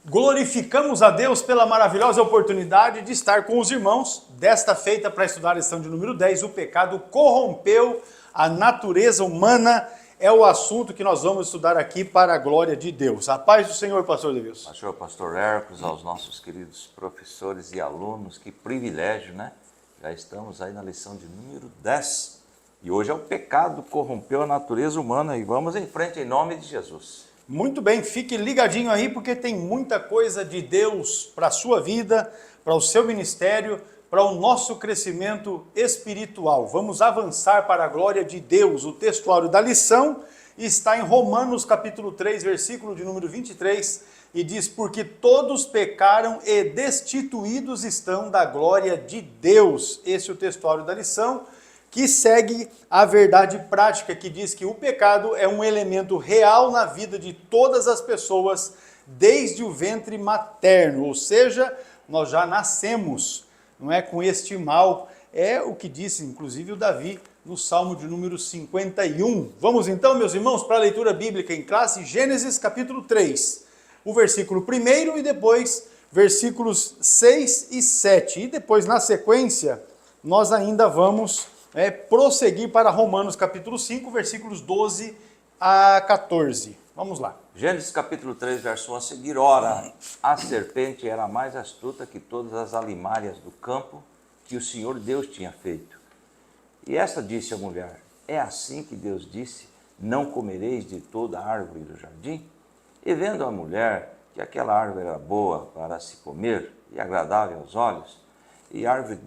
Glorificamos a Deus pela maravilhosa oportunidade de estar com os irmãos desta feita para estudar a lição de número 10. O pecado corrompeu a natureza humana. É o assunto que nós vamos estudar aqui para a glória de Deus. A paz do Senhor, pastor Deus. Pastor Hércules, aos nossos queridos professores e alunos, que privilégio, né? Já estamos aí na lição de número 10. E hoje é o pecado corrompeu a natureza humana e vamos em frente em nome de Jesus. Muito bem, fique ligadinho aí porque tem muita coisa de Deus para a sua vida, para o seu ministério, para o nosso crescimento espiritual. Vamos avançar para a glória de Deus. O textuário da lição está em Romanos capítulo 3, versículo de número 23, e diz: porque todos pecaram e destituídos estão da glória de Deus. Esse é o textuário da lição, que segue a verdade prática, que diz que o pecado é um elemento real na vida de todas as pessoas, desde o ventre materno, ou seja, nós já nascemos, não é, com este mal. É o que disse, inclusive, o Davi no Salmo de número 51. Vamos então, meus irmãos, para a leitura bíblica em classe, Gênesis capítulo 3, o versículo 1 e depois versículos 6 e 7. E depois, na sequência, nós ainda vamos prosseguir para Romanos capítulo 5, versículos 12 a 14. Vamos lá. Gênesis capítulo 3, verso 1 a seguir. Ora, a serpente era mais astuta que todas as alimárias do campo que o Senhor Deus tinha feito. E esta disse à mulher: é assim que Deus disse, não comereis de toda a árvore do jardim? E vendo a mulher que aquela árvore era boa para se comer e agradável aos olhos, e árvore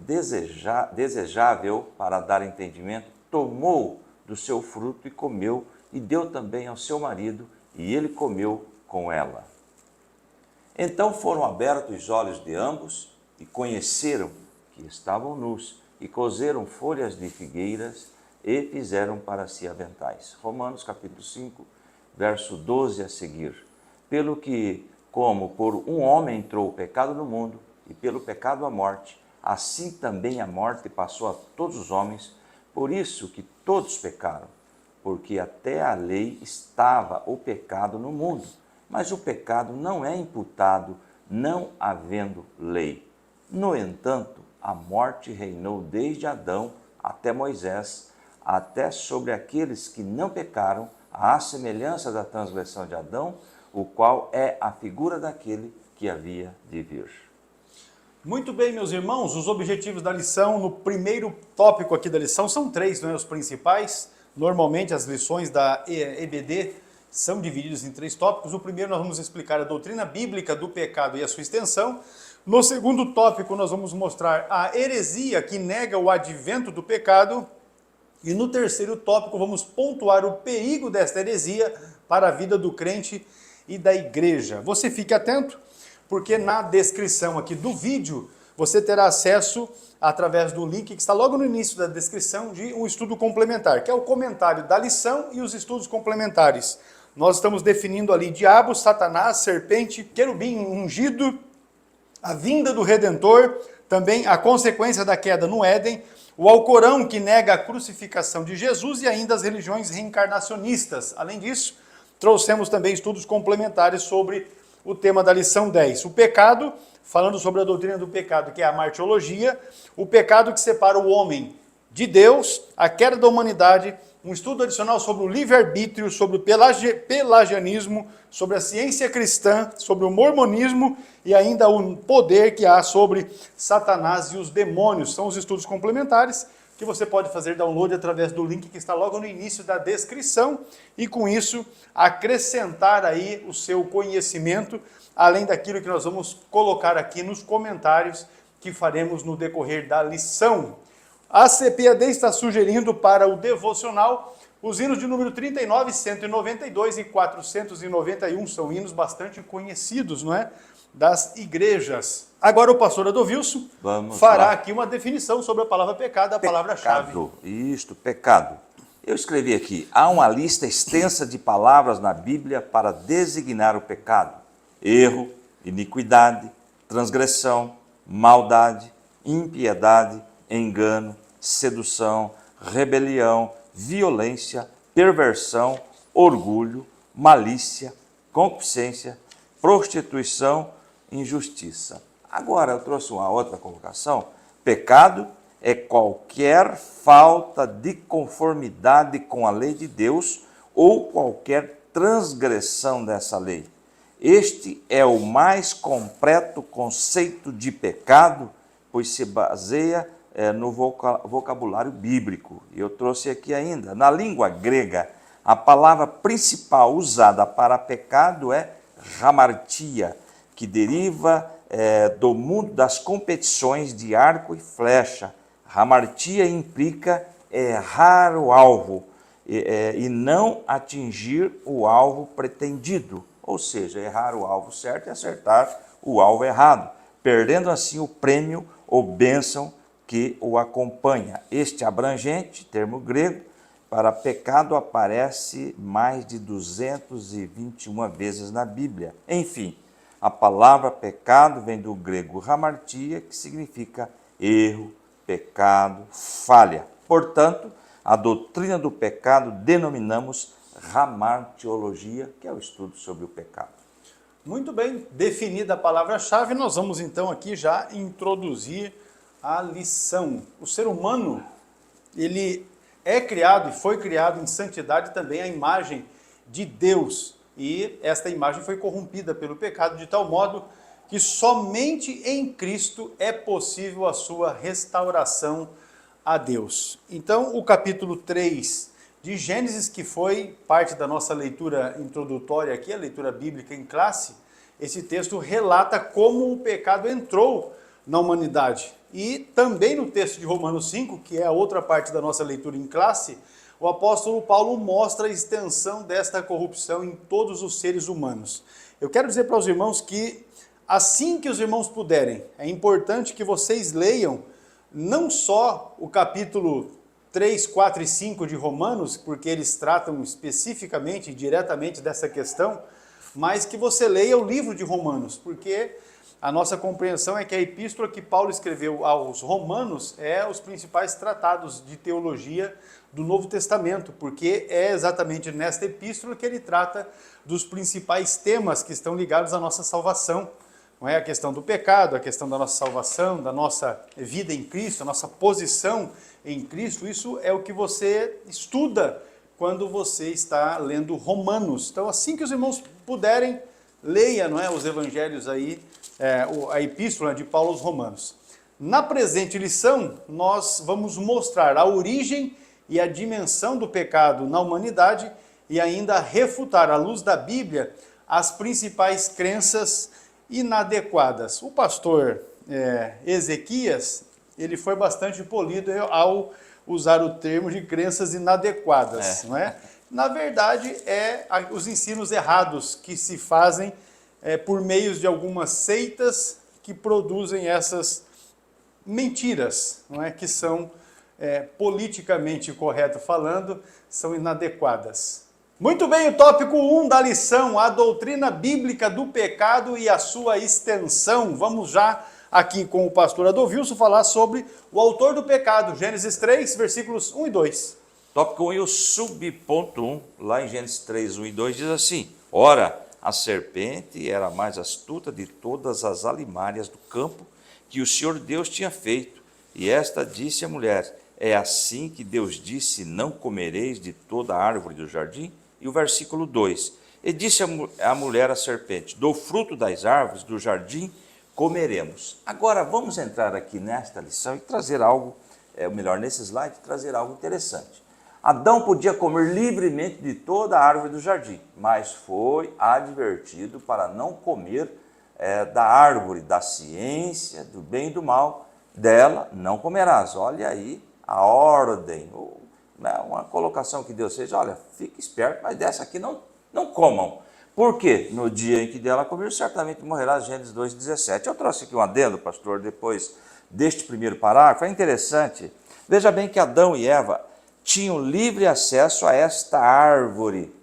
desejável para dar entendimento, tomou do seu fruto e comeu, e deu também ao seu marido, e ele comeu com ela. Então foram abertos os olhos de ambos, e conheceram que estavam nus, e coseram folhas de figueiras, e fizeram para si aventais. Romanos capítulo 5, verso 12 a seguir. Pelo que, como por um homem entrou o pecado no mundo, e pelo pecado a morte, assim também a morte passou a todos os homens, por isso que todos pecaram, porque até a lei estava o pecado no mundo, mas o pecado não é imputado, não havendo lei. No entanto, a morte reinou desde Adão até Moisés, até sobre aqueles que não pecaram, à semelhança da transgressão de Adão, o qual é a figura daquele que havia de vir. Muito bem, meus irmãos, os objetivos da lição, no primeiro tópico aqui da lição, são três, não é? Os principais. Normalmente as lições da EBD são divididas em três tópicos. O primeiro nós vamos explicar a doutrina bíblica do pecado e a sua extensão. No segundo tópico nós vamos mostrar a heresia que nega o advento do pecado. E no terceiro tópico vamos pontuar o perigo desta heresia para a vida do crente e da igreja. Você fique atento, porque na descrição aqui do vídeo você terá acesso, através do link que está logo no início da descrição, de um estudo complementar, que é o comentário da lição e os estudos complementares. Nós estamos definindo ali diabo, Satanás, serpente, querubim ungido, a vinda do Redentor, também a consequência da queda no Éden, o Alcorão, que nega a crucificação de Jesus, e ainda as religiões reencarnacionistas. Além disso, trouxemos também estudos complementares sobre o tema da lição 10, o pecado, falando sobre a doutrina do pecado, que é a martiologia, o pecado que separa o homem de Deus, a queda da humanidade, um estudo adicional sobre o livre-arbítrio, sobre o pelagianismo, sobre a ciência cristã, sobre o mormonismo e ainda o poder que há sobre Satanás e os demônios. São os estudos complementares que você pode fazer download através do link que está logo no início da descrição e com isso acrescentar aí o seu conhecimento, além daquilo que nós vamos colocar aqui nos comentários que faremos no decorrer da lição. A CPAD está sugerindo para o devocional os hinos de número 39, 192 e 491, são hinos bastante conhecidos, não é? Das igrejas. Agora o pastor Adovilson fará aqui uma definição sobre a palavra pecado, a palavra-chave. Isto, pecado. Eu escrevi aqui, há uma lista extensa de palavras na Bíblia para designar o pecado: erro, iniquidade, transgressão, maldade, impiedade, engano, sedução, rebelião, violência, perversão, orgulho, malícia, concupiscência, prostituição, injustiça. Agora eu trouxe uma outra colocação. Pecado é qualquer falta de conformidade com a lei de Deus ou qualquer transgressão dessa lei. Este é o mais completo conceito de pecado, pois se baseia no vocabulário bíblico. Eu trouxe aqui ainda, na língua grega, a palavra principal usada para pecado é hamartia, que deriva do mundo das competições de arco e flecha. Hamartia implica errar o alvo e não atingir o alvo pretendido, ou seja, errar o alvo certo e acertar o alvo errado, perdendo assim o prêmio ou bênção que o acompanha. Este abrangente, termo grego, para pecado aparece mais de 221 vezes na Bíblia. Enfim, a palavra pecado vem do grego hamartia, que significa erro, pecado, falha. Portanto, a doutrina do pecado denominamos hamartiologia, que é o estudo sobre o pecado. Muito bem, definida a palavra-chave, nós vamos então aqui já introduzir a lição. O ser humano, ele é criado e foi criado em santidade também à imagem de Deus. E esta imagem foi corrompida pelo pecado de tal modo que somente em Cristo é possível a sua restauração a Deus. Então, o capítulo 3 de Gênesis, que foi parte da nossa leitura introdutória aqui, a leitura bíblica em classe, esse texto relata como o pecado entrou na humanidade. E também no texto de Romanos 5, que é a outra parte da nossa leitura em classe, o apóstolo Paulo mostra a extensão desta corrupção em todos os seres humanos. Eu quero dizer para os irmãos que, assim que os irmãos puderem, é importante que vocês leiam não só o capítulo 3, 4 e 5 de Romanos, porque eles tratam especificamente e diretamente dessa questão, mas que você leia o livro de Romanos, porque a nossa compreensão é que a epístola que Paulo escreveu aos Romanos é os principais tratados de teologia do Novo Testamento, porque é exatamente nesta epístola que ele trata dos principais temas que estão ligados à nossa salvação. Não é a questão do pecado, a questão da nossa salvação, da nossa vida em Cristo, a nossa posição em Cristo. Isso é o que você estuda quando você está lendo Romanos. Então, assim que os irmãos puderem, leia, não é, os evangelhos aí, a epístola de Paulo aos Romanos. Na presente lição, nós vamos mostrar a origem e a dimensão do pecado na humanidade e ainda refutar, à luz da Bíblia, as principais crenças inadequadas. O pastor Ezequias, ele foi bastante polido ao usar o termo de crenças inadequadas, não é? Na verdade, os ensinos errados que se fazem por meio de algumas seitas que produzem essas mentiras, não é? Que são, politicamente correto falando, são inadequadas. Muito bem, o tópico 1 da lição, a doutrina bíblica do pecado e a sua extensão. Vamos já aqui com o pastor Adovilson falar sobre o autor do pecado, Gênesis 3, versículos 1 e 2. Tópico 1 e o subponto 1, lá em Gênesis 3, 1 e 2, diz assim: Ora, a serpente era a mais astuta de todas as alimárias do campo que o Senhor Deus tinha feito. E esta disse à mulher: É assim que Deus disse, não comereis de toda a árvore do jardim? E o versículo 2: E disse a mulher à serpente: Do fruto das árvores do jardim comeremos. Agora vamos entrar aqui nesta lição e trazer algo, melhor, nesse slide, trazer algo interessante. Adão podia comer livremente de toda a árvore do jardim, mas foi advertido para não comer da árvore da ciência, do bem e do mal. Dela não comerás. Olha aí a ordem, uma colocação que Deus fez: olha, fique esperto, mas dessa aqui não comam. Por quê? No dia em que dela comer, certamente morrerás. Gênesis 2,17. Eu trouxe aqui um adendo, pastor, depois deste primeiro parágrafo. É interessante. Veja bem que Adão e Eva tinham livre acesso a esta árvore.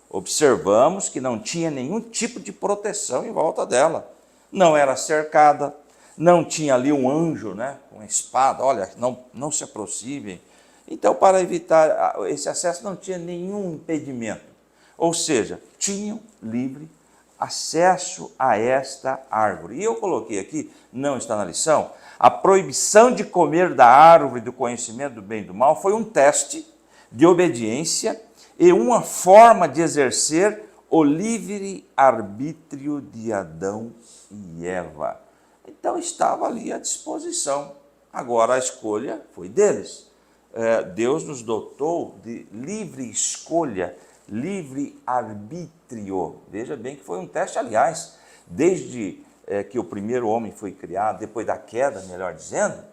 Observamos que não tinha nenhum tipo de proteção em volta dela. Não era cercada, não tinha ali um anjo, né, com uma espada, olha, não se aproximem. Então, para evitar esse acesso, não tinha nenhum impedimento. Ou seja, tinham livre acesso a esta árvore. E eu coloquei aqui, não está na lição, a proibição de comer da árvore do conhecimento do bem e do mal foi um teste de obediência e uma forma de exercer o livre-arbítrio de Adão e Eva. Então estava ali à disposição. Agora a escolha foi deles. Deus nos dotou de livre escolha, livre-arbítrio. Veja bem que foi um teste, aliás, desde que o primeiro homem foi criado, depois da queda, melhor dizendo,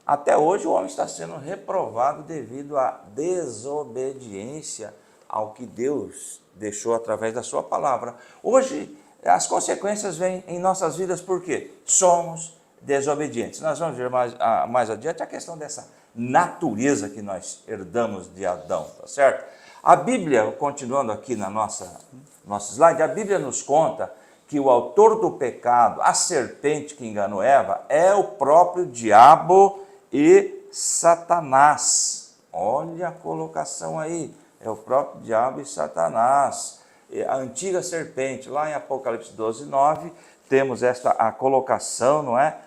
até hoje o homem está sendo reprovado devido à desobediência ao que Deus deixou através da sua palavra. Hoje, as consequências vêm em nossas vidas porque somos desobedientes. Nós vamos ver mais adiante a questão dessa natureza que nós herdamos de Adão, tá certo? A Bíblia, continuando aqui na nosso slide, a Bíblia nos conta que o autor do pecado, a serpente que enganou Eva, é o próprio diabo e Satanás. Olha a colocação aí, é o próprio diabo e Satanás. A antiga serpente, lá em Apocalipse 12, 9, temos a colocação, não é?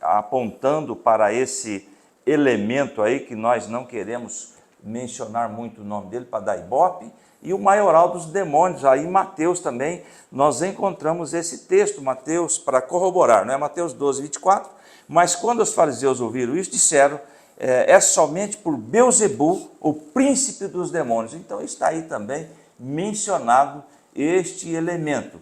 Apontando para esse elemento aí que nós não queremos mencionar muito o nome dele para dar ibope, e o maioral dos demônios, aí em Mateus também, nós encontramos esse texto, Mateus, para corroborar, não é? Mateus 12, 24, mas quando os fariseus ouviram isso, disseram, é somente por Belzebu, o príncipe dos demônios. Então está aí também mencionado este elemento.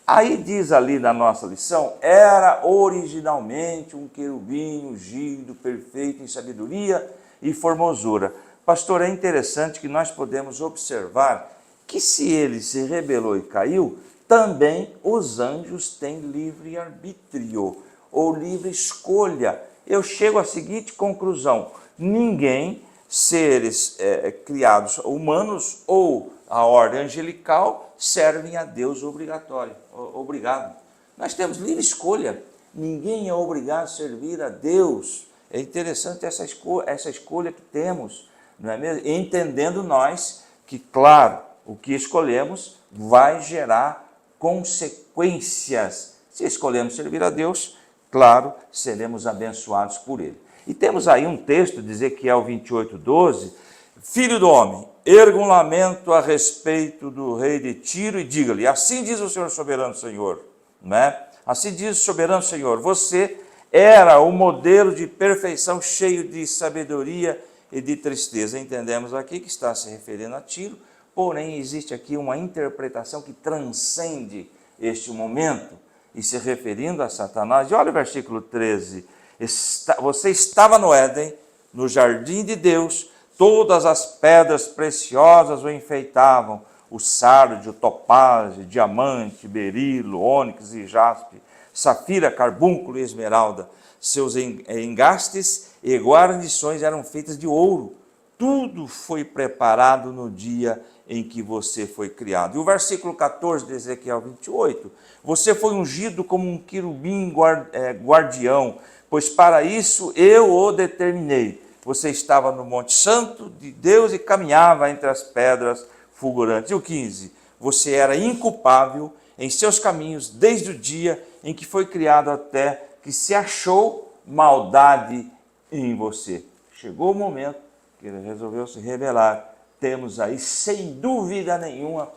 Aí diz ali na nossa lição, era originalmente um querubim ungido, perfeito em sabedoria e formosura. Pastor, é interessante que nós podemos observar que se ele se rebelou e caiu, também os anjos têm livre-arbítrio, ou livre escolha. Eu chego à seguinte conclusão, ninguém, seres criados humanos ou a ordem angelical, servem a Deus obrigado. Nós temos livre escolha, ninguém é obrigado a servir a Deus. É interessante essa escolha que temos, não é mesmo? Entendendo nós que, claro, o que escolhemos vai gerar consequências. Se escolhemos servir a Deus, claro, seremos abençoados por Ele. E temos aí um texto de Ezequiel 28, 12, Filho do homem, erga um lamento a respeito do rei de Tiro e diga-lhe, assim diz o Senhor soberano Senhor, né? Assim diz o soberano Senhor, você era o modelo de perfeição cheio de sabedoria e de tristeza. Entendemos aqui que está se referindo a Tiro, porém existe aqui uma interpretação que transcende este momento e se referindo a Satanás. E olha o versículo 13, você estava no Éden, no jardim de Deus, todas as pedras preciosas o enfeitavam, o sardio, o topázio, diamante, berilo, ônix e jaspe, safira, carbúnculo e esmeralda. Seus engastes e guarnições eram feitas de ouro. Tudo foi preparado no dia em que você foi criado. E o versículo 14 de Ezequiel 28, você foi ungido como um querubim guardião, pois para isso eu o determinei. Você estava no Monte Santo de Deus e caminhava entre as pedras fulgurantes. E o 15, você era inculpável em seus caminhos desde o dia em que foi criado até que se achou maldade em você. Chegou o momento que ele resolveu se revelar. Temos aí, sem dúvida nenhuma,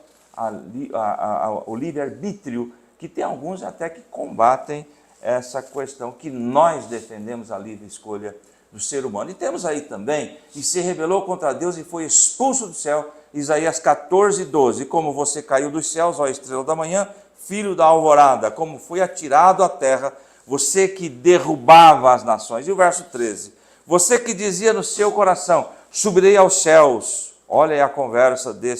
o livre-arbítrio, que tem alguns até que combatem essa questão, que nós defendemos a livre escolha do ser humano. E temos aí também, e se rebelou contra Deus e foi expulso do céu, Isaías 14, 12, como você caiu dos céus, ó estrela da manhã, filho da alvorada, como foi atirado à terra, você que derrubava as nações. E o verso 13, você que dizia no seu coração, subirei aos céus, olha aí a conversa de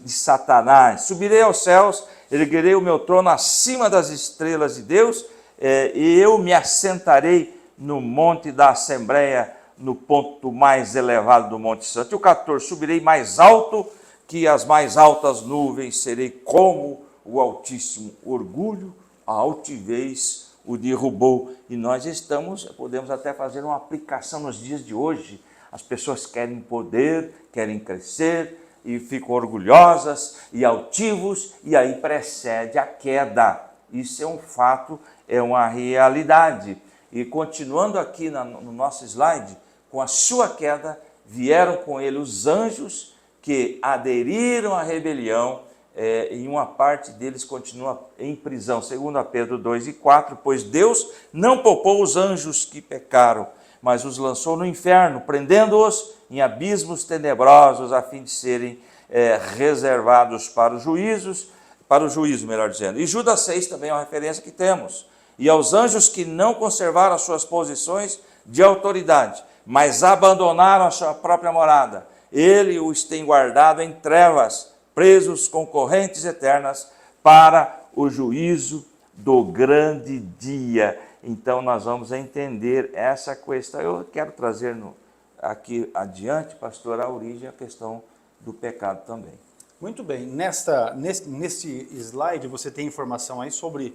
Satanás, subirei aos céus, erguerei o meu trono acima das estrelas de Deus, e eu me assentarei no monte da Assembleia, no ponto mais elevado do Monte Santo. E o 14, subirei mais alto que as mais altas nuvens, serei como o Altíssimo. Orgulho, a altivez o derrubou. E nós podemos até fazer uma aplicação nos dias de hoje. As pessoas querem poder, querem crescer, e ficam orgulhosas e altivos, e aí precede a queda. Isso é um fato, é uma realidade. E continuando aqui no nosso slide, com a sua queda, vieram com ele os anjos que aderiram à rebelião, e uma parte deles continua em prisão, segundo Pedro 2:4, pois Deus não poupou os anjos que pecaram, mas os lançou no inferno, prendendo-os em abismos tenebrosos, a fim de serem reservados para o juízo, melhor dizendo. E Judas 6 também é uma referência que temos. E aos anjos que não conservaram as suas posições de autoridade, mas abandonaram a sua própria morada, ele os tem guardado em trevas, presos com correntes eternas para o juízo do grande dia. Então nós vamos entender essa questão. Eu quero trazer aqui adiante, pastor, a origem, a questão do pecado também. Muito bem, neste slide você tem informação aí sobre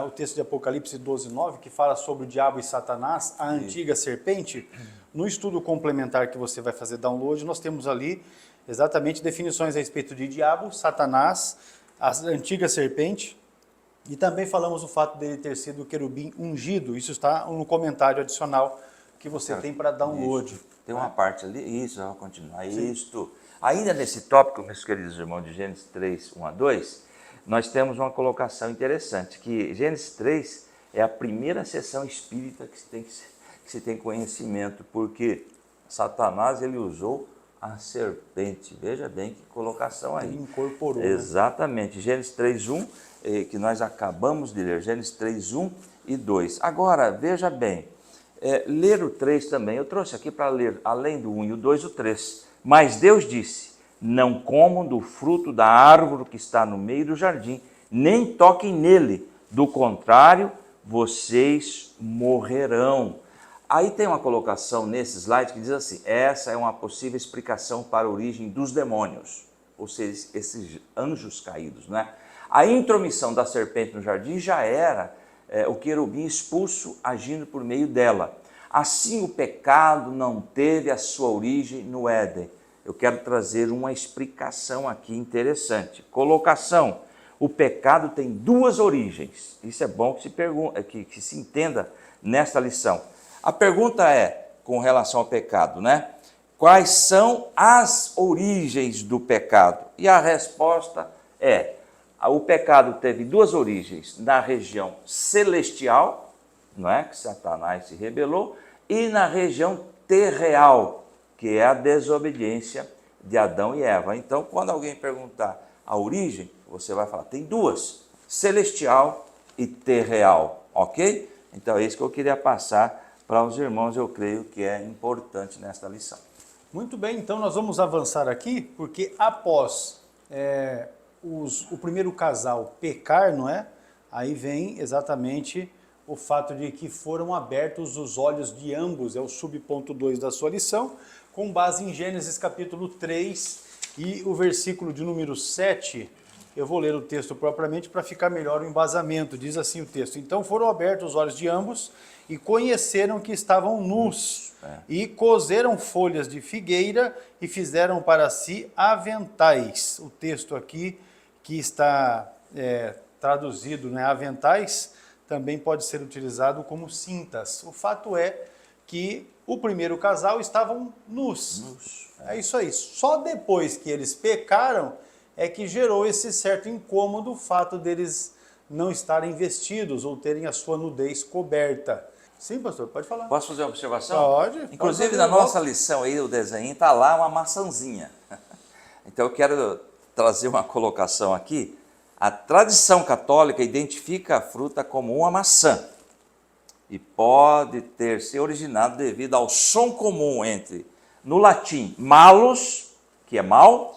o texto de Apocalipse 12:9, que fala sobre o diabo e Satanás, a antiga serpente. No estudo complementar que você vai fazer download, nós temos ali exatamente definições a respeito de diabo, Satanás, a antiga serpente, e também falamos o fato dele ter sido o querubim ungido. Isso está no comentário adicional que você tem para download. Isso. Tem uma parte ali, isso, vamos continuar. Isto. Ainda nesse tópico, meus queridos irmãos, de Gênesis 3, 1-2, nós temos uma colocação interessante, que Gênesis 3 é a primeira sessão espírita que se tem conhecimento, porque Satanás ele usou a serpente. Veja bem que colocação aí. Ele incorporou. Exatamente. Né? Gênesis 3:1, que nós acabamos de ler, Gênesis 3:1 e 2. Agora, veja bem, ler o 3 também, eu trouxe aqui para ler, além do 1 e o 2, o 3. Mas Deus disse, não comam do fruto da árvore que está no meio do jardim, nem toquem nele, do contrário, vocês morrerão. Aí tem uma colocação nesse slide que diz assim, essa é uma possível explicação para a origem dos demônios, ou seja, esses anjos caídos, né? A intromissão da serpente no jardim já era o querubim expulso agindo por meio dela. Assim o pecado não teve a sua origem no Éden. Eu quero trazer uma explicação aqui interessante. Colocação, o pecado tem duas origens. Isso é bom que se entenda nesta lição. A pergunta é, com relação ao pecado, né? Quais são as origens do pecado? E a resposta é, o pecado teve duas origens, na região celestial, não é? Que Satanás se rebelou, e na região terreal, que é a desobediência de Adão e Eva. Então, quando alguém perguntar a origem, você vai falar, tem duas, celestial e terreal, ok? Então, é isso que eu queria passar para os irmãos, eu creio que é importante nesta lição. Muito bem, então nós vamos avançar aqui, porque após o primeiro casal pecar, não é? Aí vem exatamente o fato de que foram abertos os olhos de ambos, é o subponto 2 da sua lição, com base em Gênesis capítulo 3 e o versículo de número 7. Eu vou ler o texto propriamente para ficar melhor o embasamento. Diz assim o texto, então foram abertos os olhos de ambos e conheceram que estavam nus, e coseram folhas de figueira e fizeram para si aventais. O texto aqui que está traduzido, né, aventais, também pode ser utilizado como cintas. O fato é que o primeiro casal estavam nus. É isso aí. Só depois que eles pecaram é que gerou esse certo incômodo o fato deles não estarem vestidos ou terem a sua nudez coberta. Sim, pastor, pode falar. Posso fazer uma observação? Pode. Inclusive, na nossa lição aí, o desenho, está lá uma maçãzinha. Então, eu quero trazer uma colocação aqui. A tradição católica identifica a fruta como uma maçã e pode ter se originado devido ao som comum entre, no latim, malus, que é mal,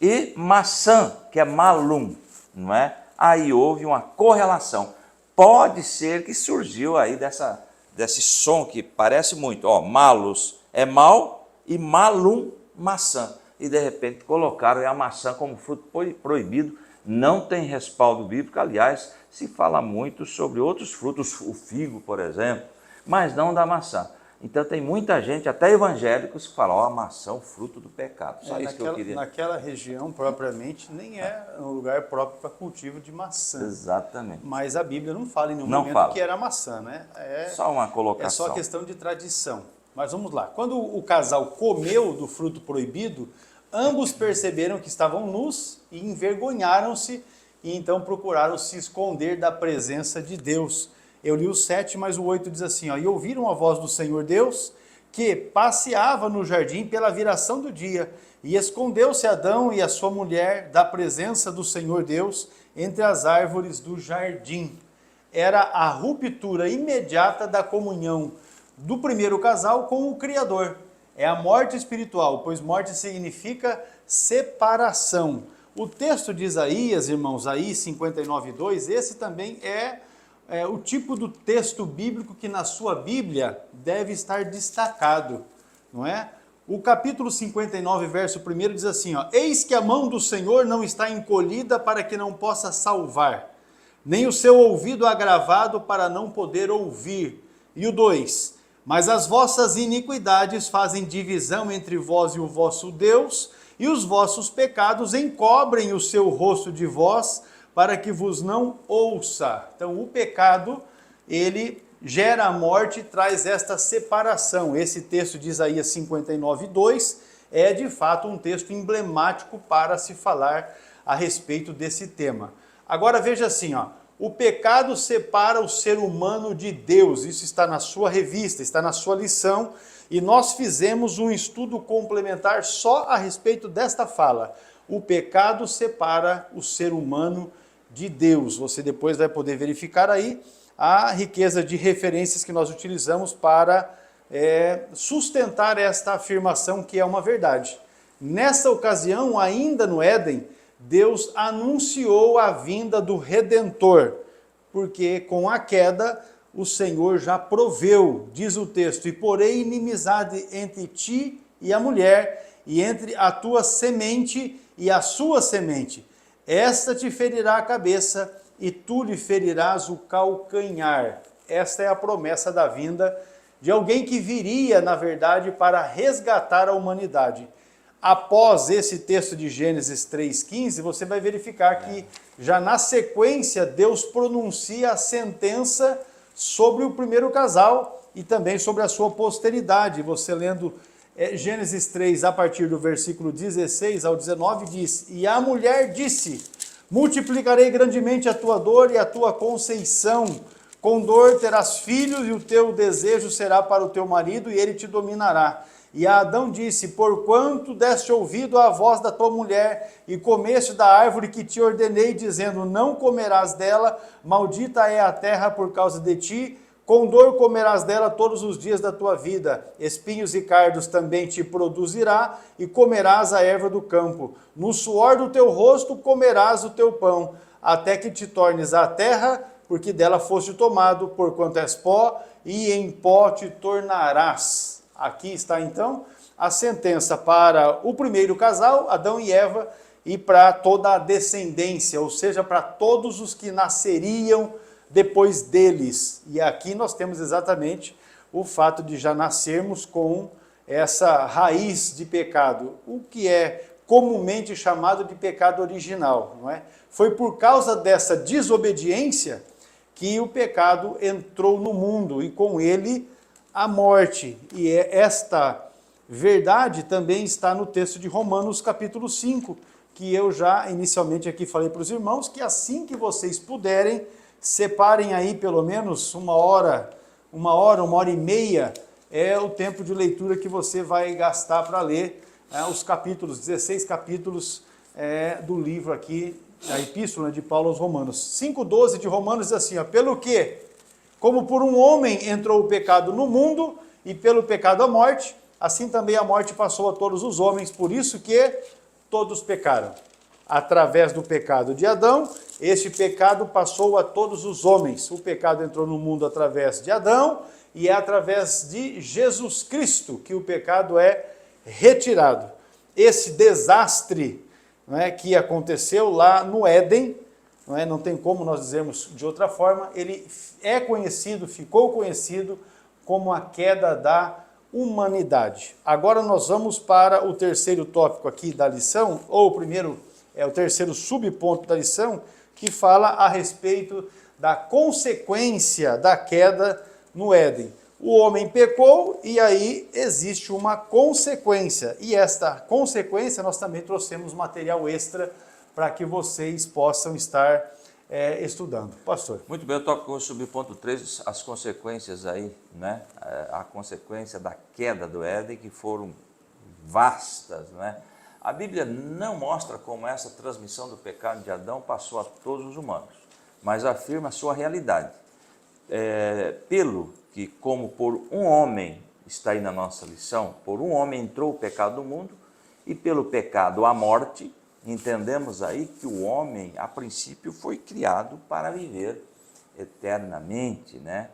e maçã, que é malum, não é? Aí houve uma correlação. Pode ser que surgiu aí desse som que parece muito, ó, malus é mal e malum, maçã. E de repente colocaram a maçã como fruto proibido. Não tem respaldo bíblico, aliás, se fala muito sobre outros frutos, o figo, por exemplo, mas não da maçã. Então tem muita gente, até evangélicos, que falam, ó, a maçã, o fruto do pecado. Só isso que eu queria. Naquela região, propriamente, nem é um lugar próprio para cultivo de maçã. Exatamente. Mas a Bíblia não fala em nenhum Não momento fala. que era maçã, né? Só uma É colocação. só questão de tradição. Mas vamos lá. Quando o casal comeu do fruto proibido, ambos perceberam que estavam nus e envergonharam-se e então procuraram se esconder da presença de Deus. Eu li o 7, mas o 8 diz assim, ó, e ouviram a voz do Senhor Deus, que passeava no jardim pela viração do dia, e escondeu-se Adão e a sua mulher da presença do Senhor Deus entre as árvores do jardim. Era a ruptura imediata da comunhão do primeiro casal com o Criador. É a morte espiritual, pois morte significa separação. O texto de Isaías, irmãos, aí 59:2, esse também é o tipo do texto bíblico que na sua Bíblia deve estar destacado, não é? O capítulo 59, verso 1 diz assim, ó, eis que a mão do Senhor não está encolhida para que não possa salvar, nem o seu ouvido agravado para não poder ouvir. E o 2, mas as vossas iniquidades fazem divisão entre vós e o vosso Deus, e os vossos pecados encobrem o seu rosto de vós, para que vos não ouça. Então o pecado, ele gera a morte e traz esta separação. Esse texto de Isaías 59:2 é de fato um texto emblemático para se falar a respeito desse tema. Agora veja assim, ó, o pecado separa o ser humano de Deus, isso está na sua revista, está na sua lição, e nós fizemos um estudo complementar só a respeito desta fala. O pecado separa o ser humano de Deus. Você depois vai poder verificar aí a riqueza de referências que nós utilizamos para sustentar esta afirmação que é uma verdade. Nessa ocasião, ainda no Éden, Deus anunciou a vinda do Redentor, porque com a queda o Senhor já proveu, diz o texto, e porém inimizade entre ti e a mulher, e entre a tua semente e a sua semente. Esta te ferirá a cabeça e tu lhe ferirás o calcanhar. Esta é a promessa da vinda de alguém que viria, na verdade, para resgatar a humanidade. Após esse texto de Gênesis 3,15, você vai verificar que já na sequência Deus pronuncia a sentença sobre o primeiro casal e também sobre a sua posteridade. Você lendo Gênesis 3, a partir do versículo 16 ao 19, diz, e a mulher disse, multiplicarei grandemente a tua dor e a tua conceição, com dor terás filhos e o teu desejo será para o teu marido e ele te dominará. E a Adão disse, porquanto deste ouvido à voz da tua mulher e comeste da árvore que te ordenei, dizendo, não comerás dela, maldita é a terra por causa de ti, com dor comerás dela todos os dias da tua vida, espinhos e cardos também te produzirá, e comerás a erva do campo. No suor do teu rosto comerás o teu pão, até que te tornes a terra, porque dela foste tomado, porquanto és pó, e em pó te tornarás. Aqui está então a sentença para o primeiro casal, Adão e Eva, e para toda a descendência, ou seja, para todos os que nasceriam depois deles. E aqui nós temos exatamente o fato de já nascermos com essa raiz de pecado, o que é comumente chamado de pecado original, não é? Foi por causa dessa desobediência que o pecado entrou no mundo e com ele a morte. E esta verdade também está no texto de Romanos capítulo 5, que eu já inicialmente aqui falei para os irmãos, que assim que vocês puderem, separem aí pelo menos uma hora e meia, é o tempo de leitura que você vai gastar para ler os capítulos, 16 capítulos do livro aqui, a Epístola de Paulo aos Romanos. 5:12 de Romanos diz assim, ó, pelo que, como por um homem entrou o pecado no mundo, e pelo pecado a morte, assim também a morte passou a todos os homens, por isso que todos pecaram. Através do pecado de Adão, este pecado passou a todos os homens. O pecado entrou no mundo através de Adão, e é através de Jesus Cristo que o pecado é retirado. Esse desastre, não é, que aconteceu lá no Éden, não tem como nós dizermos de outra forma, ele é conhecido, ficou conhecido como a queda da humanidade. Agora nós vamos para o terceiro tópico aqui da lição, ou o primeiro, o terceiro subponto da lição, que fala a respeito da consequência da queda no Éden. O homem pecou e aí existe uma consequência. E esta consequência nós também trouxemos material extra para que vocês possam estar estudando. Pastor. Muito bem, eu toco com o subponto 3, as consequências aí, né? A consequência da queda do Éden, que foram vastas, né? A Bíblia não mostra como essa transmissão do pecado de Adão passou a todos os humanos, mas afirma a sua realidade. Pelo que, como por um homem, está aí na nossa lição, por um homem entrou o pecado no mundo, e pelo pecado a morte, entendemos aí que o homem, a princípio, foi criado para viver eternamente, né?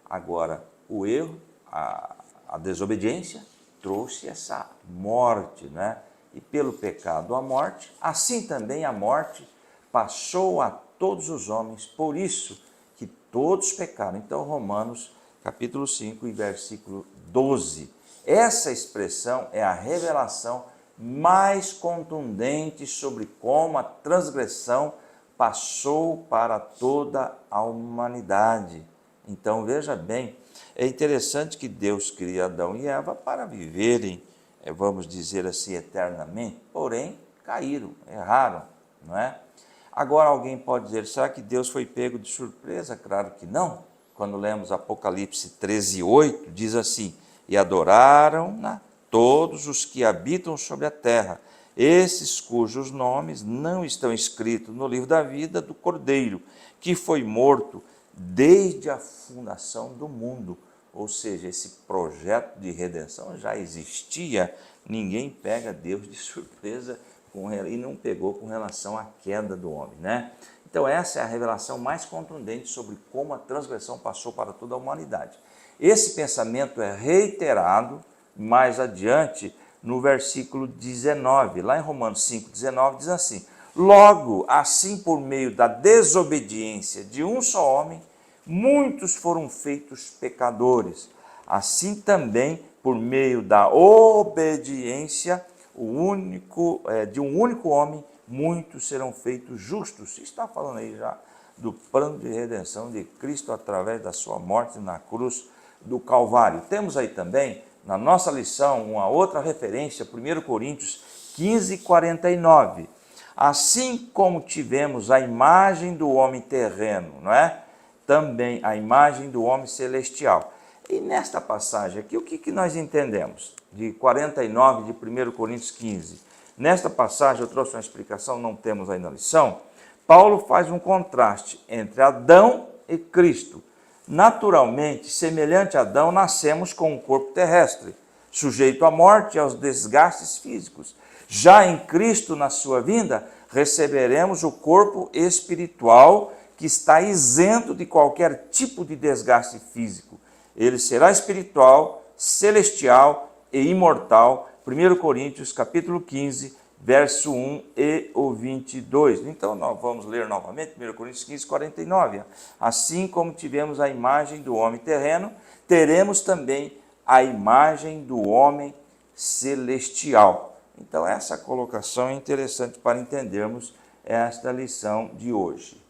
Agora, o erro, a desobediência, trouxe essa morte, né? E pelo pecado a morte, assim também a morte passou a todos os homens, por isso que todos pecaram. Então, Romanos, capítulo 5 e versículo 12. Essa expressão é a revelação mais contundente sobre como a transgressão passou para toda a humanidade. Então, veja bem, é interessante que Deus cria Adão e Eva para viverem, vamos dizer assim, eternamente, porém, caíram, erraram, não é? Agora alguém pode dizer, será que Deus foi pego de surpresa? Claro que não. Quando lemos Apocalipse 13:8, diz assim, e adoraram-na todos os que habitam sobre a terra, esses cujos nomes não estão escritos no livro da vida do Cordeiro, que foi morto desde a fundação do mundo. Ou seja, esse projeto de redenção já existia, ninguém pega Deus de surpresa e não pegou com relação à queda do homem, né? Então essa é a revelação mais contundente sobre como a transgressão passou para toda a humanidade. Esse pensamento é reiterado mais adiante no versículo 19, lá em Romanos 5:19 diz assim, logo assim por meio da desobediência de um só homem, muitos foram feitos pecadores, assim também por meio da obediência de um único homem, muitos serão feitos justos. Está falando aí já do plano de redenção de Cristo através da sua morte na cruz do Calvário. Temos aí também, na nossa lição, uma outra referência, 1 Coríntios 15:49. Assim como tivemos a imagem do homem terreno, não é? Também a imagem do homem celestial. E nesta passagem aqui, o que nós entendemos? De 49 de 1 Coríntios 15. Nesta passagem, eu trouxe uma explicação, não temos aí na lição. Paulo faz um contraste entre Adão e Cristo. Naturalmente, semelhante a Adão, nascemos com um corpo terrestre, sujeito à morte e aos desgastes físicos. Já em Cristo, na sua vinda, receberemos o corpo espiritual que está isento de qualquer tipo de desgaste físico. Ele será espiritual, celestial e imortal. 1 Coríntios, capítulo 15, verso 1 e o 22. Então, nós vamos ler novamente 1 Coríntios 15, 49. Assim como tivemos a imagem do homem terreno, teremos também a imagem do homem celestial. Então, essa colocação é interessante para entendermos esta lição de hoje.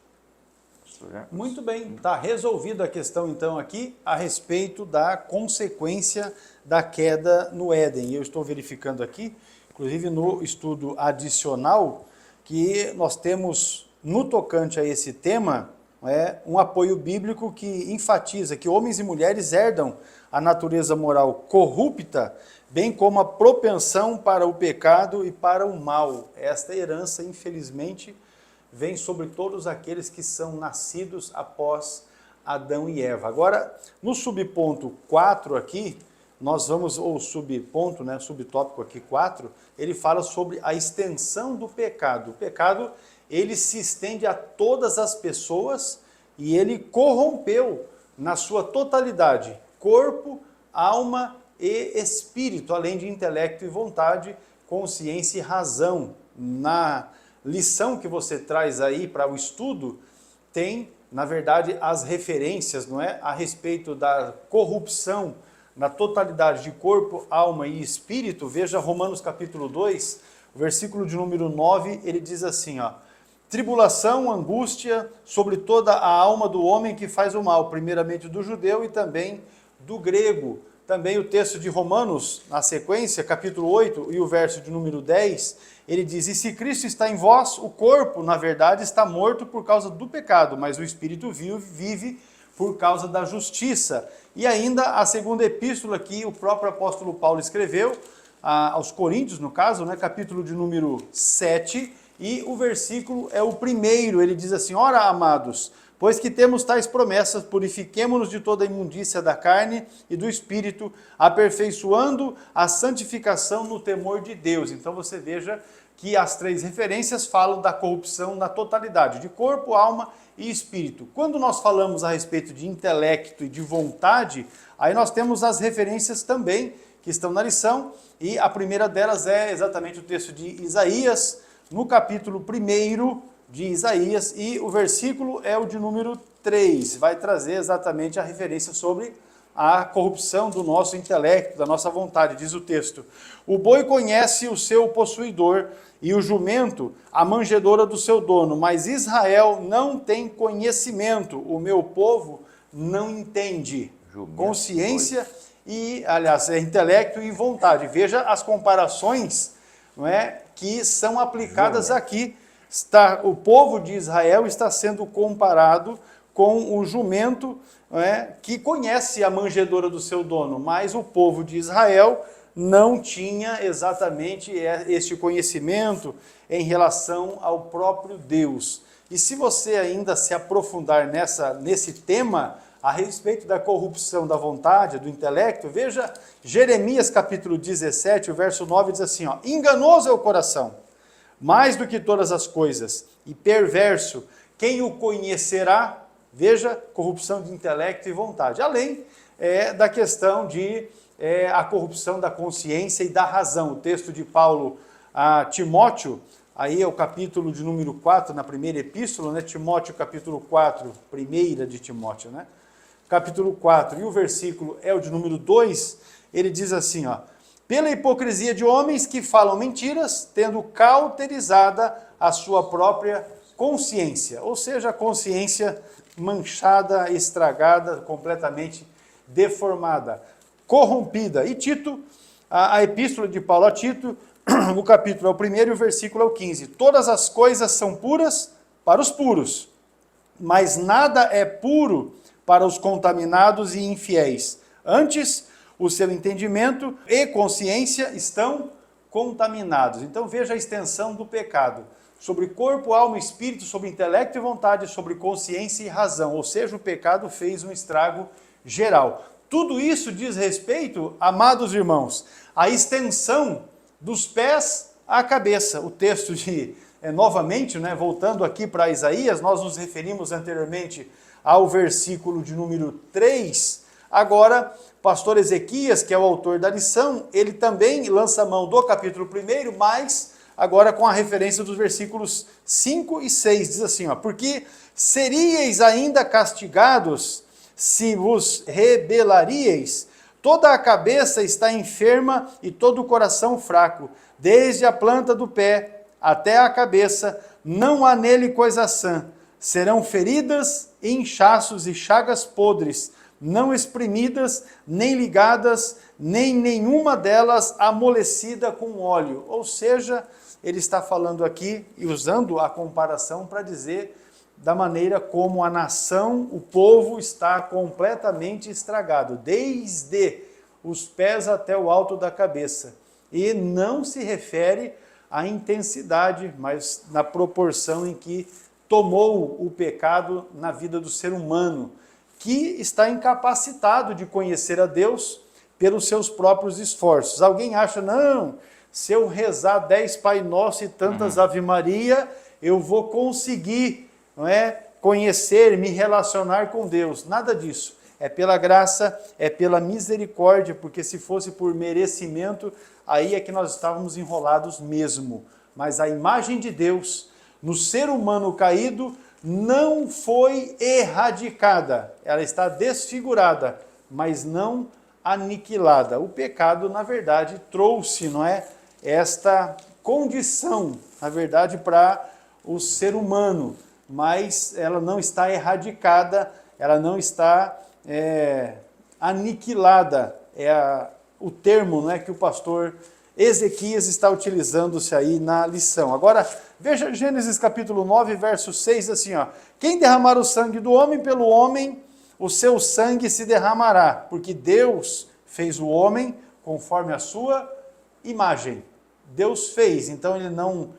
Muito bem, está resolvida a questão então aqui a respeito da consequência da queda no Éden. Eu estou verificando aqui, inclusive no estudo adicional, que nós temos no tocante a esse tema um apoio bíblico que enfatiza que homens e mulheres herdam a natureza moral corrupta, bem como a propensão para o pecado e para o mal. Esta herança, infelizmente, vem sobre todos aqueles que são nascidos após Adão e Eva. Agora, no subponto 4 aqui, nós vamos, ou subponto, né, subtópico aqui 4, ele fala sobre a extensão do pecado. O pecado, ele se estende a todas as pessoas e ele corrompeu na sua totalidade, corpo, alma e espírito, além de intelecto e vontade, consciência e razão. Na lição que você traz aí para o estudo, tem na verdade, as referências, não é, a respeito da corrupção na totalidade de corpo, alma e espírito, veja Romanos capítulo 2, o versículo de número 9, ele diz assim, ó, tribulação, angústia sobre toda a alma do homem que faz o mal, primeiramente do judeu e também do grego. Também o texto de Romanos, na sequência, capítulo 8 e o verso de número 10, ele diz, e se Cristo está em vós, o corpo, na verdade, está morto por causa do pecado, mas o espírito vive por causa da justiça. E ainda a segunda epístola que o próprio apóstolo Paulo escreveu, aos Coríntios, no caso, né, capítulo de número 7, e o versículo é o primeiro, ele diz assim, ora, amados, pois que temos tais promessas, purifiquemo-nos de toda a imundícia da carne e do espírito, aperfeiçoando a santificação no temor de Deus. Então você veja que as três referências falam da corrupção na totalidade, de corpo, alma e espírito. Quando nós falamos a respeito de intelecto e de vontade, aí nós temos as referências também que estão na lição, e a primeira delas é exatamente o texto de Isaías, no capítulo 1 de Isaías, e o versículo é o de número 3, vai trazer exatamente a referência sobre a corrupção do nosso intelecto, da nossa vontade, diz o texto. O boi conhece o seu possuidor, e o jumento a manjedoura do seu dono, mas Israel não tem conhecimento, o meu povo não entende. Jumento, consciência e, aliás, intelecto e vontade. Veja as comparações, não é, que são aplicadas aqui. O povo de Israel está sendo comparado com o jumento, não é, que conhece a manjedoura do seu dono, mas o povo de Israel não tinha exatamente este conhecimento em relação ao próprio Deus. E se você ainda se aprofundar nesse tema, a respeito da corrupção da vontade, do intelecto, veja Jeremias capítulo 17, o verso 9 diz assim, ó, enganoso é o coração, mais do que todas as coisas, e perverso, quem o conhecerá? Veja, corrupção de intelecto e vontade. Além da questão de a corrupção da consciência e da razão. O texto de Paulo a Timóteo, aí é o capítulo de número 4, na primeira epístola, né? Timóteo capítulo 4, primeira de Timóteo, né? Capítulo 4, e o versículo é o de número 2, ele diz assim, ó, pela hipocrisia de homens que falam mentiras, tendo cauterizada a sua própria consciência, ou seja, a consciência manchada, estragada, completamente deformada, corrompida. E Tito, a epístola de Paulo a Tito, o capítulo é o 1 e o versículo é o 15. Todas as coisas são puras para os puros, mas nada é puro para os contaminados e infiéis. Antes, o seu entendimento e consciência estão contaminados. Então veja a extensão do pecado sobre corpo, alma e espírito, sobre intelecto e vontade, sobre consciência e razão. Ou seja, o pecado fez um estrago geral. Tudo isso diz respeito, amados irmãos, à extensão dos pés à cabeça. O texto de, novamente, né, voltando aqui para Isaías, nós nos referimos anteriormente ao versículo de número 3. Agora, pastor Ezequias, que é o autor da lição, ele também lança mão do capítulo 1, mas agora com a referência dos versículos 5 e 6. Diz assim, ó, porque seríeis ainda castigados se vos rebelaríeis, toda a cabeça está enferma e todo o coração fraco, desde a planta do pé até a cabeça, não há nele coisa sã. Serão feridas, inchaços e chagas podres, não espremidas, nem ligadas, nem nenhuma delas amolecida com óleo. Ou seja, ele está falando aqui e usando a comparação para dizer da maneira como a nação, o povo está completamente estragado, desde os pés até o alto da cabeça. E não se refere à intensidade, mas na proporção em que tomou o pecado na vida do ser humano, que está incapacitado de conhecer a Deus pelos seus próprios esforços. Alguém acha, não, se eu rezar 10 Pai Nosso e tantas Ave Maria, eu vou conseguir, não é, conhecer, me relacionar com Deus. Nada disso. É pela graça, é pela misericórdia, porque se fosse por merecimento, aí é que nós estávamos enrolados mesmo. Mas a imagem de Deus no ser humano caído não foi erradicada. Ela está desfigurada, mas não aniquilada. O pecado, na verdade, trouxe, não é, esta condição, na verdade, para o ser humano, mas ela não está erradicada, ela não está aniquilada. O termo, não é, que o pastor Ezequias está utilizando-se aí na lição. Agora, veja Gênesis capítulo 9, verso 6, assim, ó. Quem derramar o sangue do homem pelo homem, o seu sangue se derramará, porque Deus fez o homem conforme a sua imagem. Deus fez, então ele não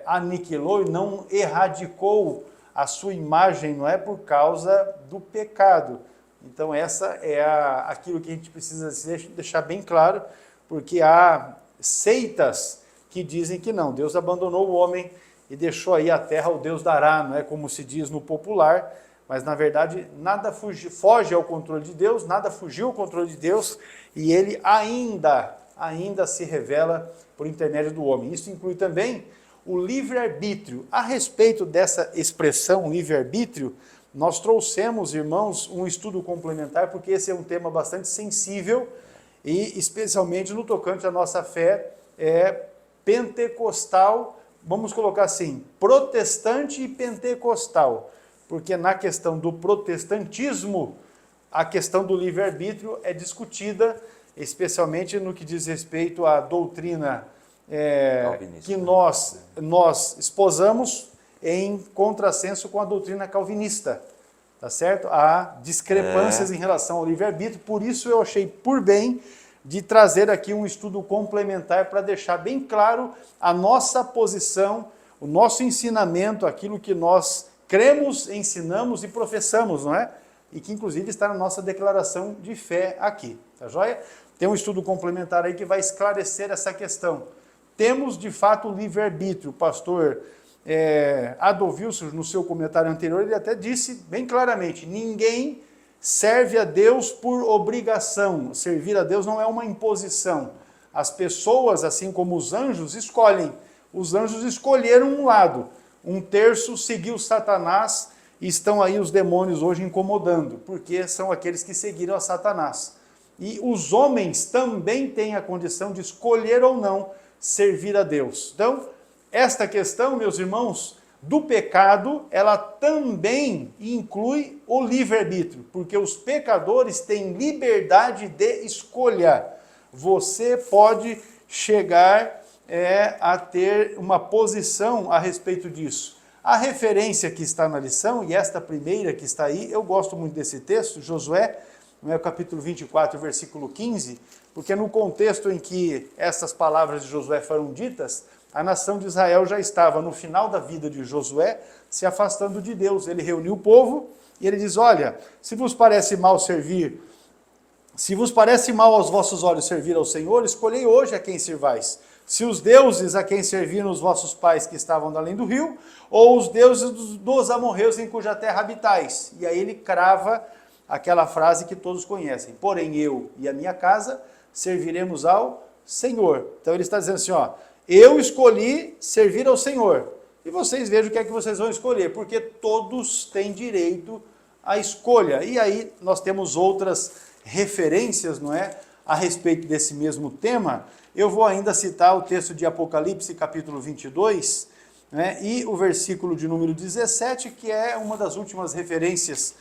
aniquilou e não erradicou a sua imagem, não é por causa do pecado. Então essa é aquilo que a gente precisa deixar bem claro, porque há seitas que dizem que não, Deus abandonou o homem e deixou aí a terra ao Deus dará, não é como se diz no popular, mas na verdade nada foge ao controle de Deus, nada fugiu ao controle de Deus, e ele ainda se revela por intermédio do homem. Isso inclui também o livre-arbítrio. A respeito dessa expressão livre-arbítrio, nós trouxemos, irmãos, um estudo complementar, porque esse é um tema bastante sensível, e especialmente no tocante à nossa fé pentecostal, vamos colocar assim, protestante e pentecostal, porque na questão do protestantismo, a questão do livre-arbítrio é discutida, especialmente no que diz respeito à doutrina que nós esposamos em contrassenso com a doutrina calvinista, tá certo? Há discrepâncias em relação ao livre-arbítrio, por isso eu achei por bem de trazer aqui um estudo complementar para deixar bem claro a nossa posição, o nosso ensinamento, aquilo que nós cremos, ensinamos e professamos, não é? E que inclusive está na nossa declaração de fé aqui, tá joia? Tem um estudo complementar aí que vai esclarecer essa questão. Temos de fato o livre-arbítrio. O pastor Adolf Wilson, no seu comentário anterior, ele até disse bem claramente, ninguém serve a Deus por obrigação. Servir a Deus não é uma imposição. As pessoas, assim como os anjos, escolhem. Os anjos escolheram um lado. Um terço seguiu Satanás e estão aí os demônios hoje incomodando, porque são aqueles que seguiram a Satanás. E os homens também têm a condição de escolher ou não servir a Deus. Então, esta questão, meus irmãos, do pecado, ela também inclui o livre-arbítrio, porque os pecadores têm liberdade de escolha. Você pode chegar a ter uma posição a respeito disso. A referência que está na lição, e esta primeira que está aí, eu gosto muito desse texto, Josué, no capítulo 24, versículo 15, porque no contexto em que essas palavras de Josué foram ditas, a nação de Israel já estava no final da vida de Josué, se afastando de Deus. Ele reuniu o povo e ele diz, olha, se vos parece mal aos vossos olhos servir ao Senhor, escolhei hoje a quem servais. Se os deuses a quem serviram os vossos pais que estavam além do rio, ou os deuses dos amorreus em cuja terra habitais. E aí ele crava aquela frase que todos conhecem, porém eu e a minha casa serviremos ao Senhor. Então ele está dizendo assim, ó, eu escolhi servir ao Senhor, e vocês vejam o que é que vocês vão escolher, porque todos têm direito à escolha. E aí nós temos outras referências, não é, a respeito desse mesmo tema. Eu vou ainda citar o texto de Apocalipse, capítulo 22, né, e o versículo de número 17, que é uma das últimas referências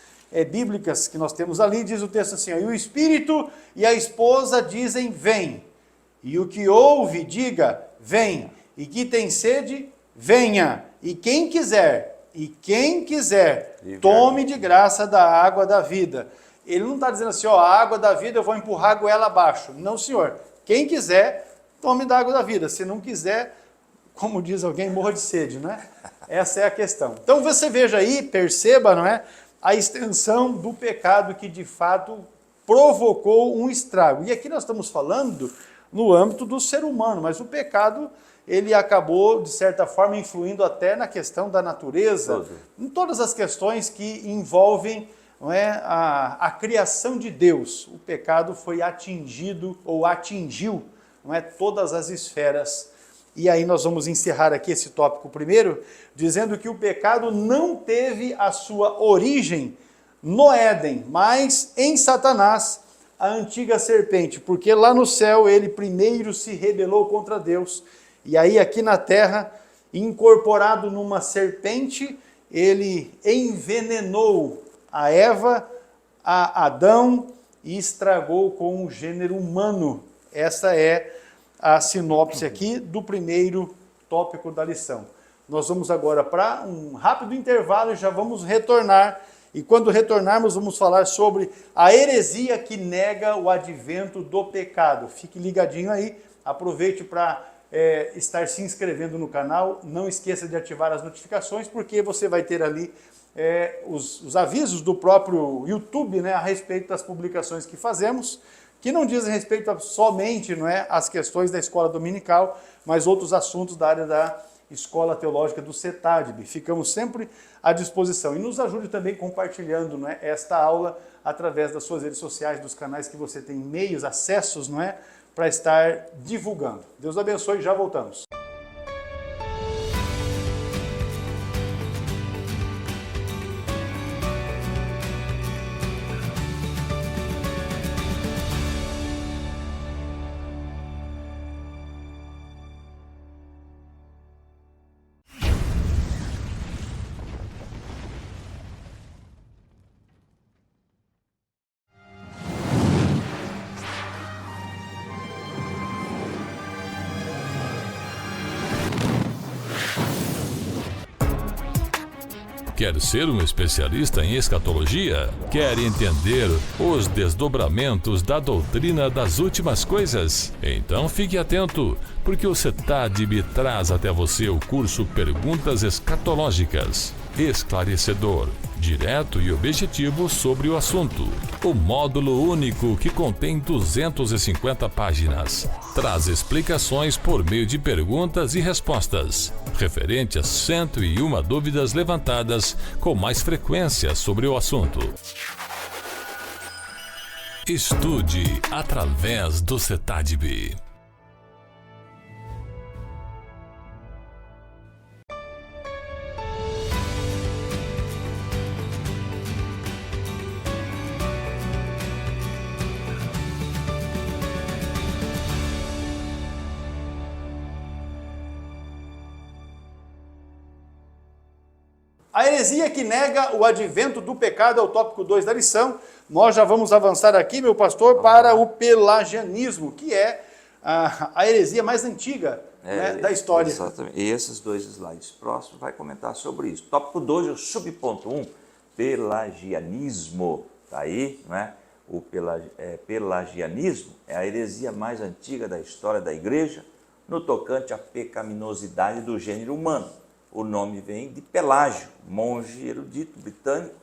bíblicas que nós temos ali. Diz o texto assim, ó, e o Espírito e a esposa dizem, vem. E o que ouve, diga, vem. E que tem sede, venha. E quem quiser, tome de graça da água da vida. Ele não está dizendo assim, ó, a água da vida eu vou empurrar a goela abaixo. Não, senhor. Quem quiser, tome da água da vida. Se não quiser, como diz alguém, morra de sede, né? Essa é a questão. Então você veja aí, perceba, não é? A extensão do pecado que de fato provocou um estrago. E aqui nós estamos falando no âmbito do ser humano, mas o pecado, ele acabou, de certa forma, influindo até na questão da natureza, em todas as questões que envolvem, não é, a criação de Deus. O pecado foi atingido, ou atingiu, não é, todas as esferas E aí nós vamos encerrar aqui esse tópico primeiro, dizendo que o pecado não teve a sua origem no Éden, mas em Satanás, a antiga serpente, porque lá no céu ele primeiro se rebelou contra Deus, e aí aqui na terra, incorporado numa serpente, ele envenenou a Eva, a Adão e estragou com o gênero humano. Essa é a sinopse aqui do primeiro tópico da lição. Nós vamos agora para um rápido intervalo e já vamos retornar. E quando retornarmos, vamos falar sobre a heresia que nega o advento do pecado. Fique ligadinho aí, aproveite para estar se inscrevendo no canal. Não esqueça de ativar as notificações, porque você vai ter ali os avisos do próprio YouTube, né, a respeito das publicações que fazemos, que não dizem respeito somente, não é, às questões da escola dominical, mas outros assuntos da área da Escola Teológica do CETADB. Ficamos sempre à disposição. E nos ajude também compartilhando, não é, esta aula através das suas redes sociais, dos canais que você tem meios, acessos, não é, para estar divulgando. Deus abençoe e já voltamos. Quer ser um especialista em escatologia? Quer entender os desdobramentos da doutrina das últimas coisas? Então fique atento, porque o CETADB traz até você o curso Perguntas Escatológicas. Esclarecedor, direto e objetivo sobre o assunto. O módulo único que contém 250 páginas. Traz explicações por meio de perguntas e respostas, referente a 101 dúvidas levantadas com mais frequência sobre o assunto. Estude através do CETADB. A heresia que nega o advento do pecado é o tópico 2 da lição. Nós já vamos avançar aqui, meu pastor, para o pelagianismo, que é a heresia mais antiga, né, da história. Exatamente. E esses dois slides próximos vai comentar sobre isso. Tópico 2, o subponto 1, pelagianismo. Está aí, né? O pelagianismo é a heresia mais antiga da história da igreja no tocante à pecaminosidade do gênero humano. O nome vem de Pelágio, monge erudito britânico.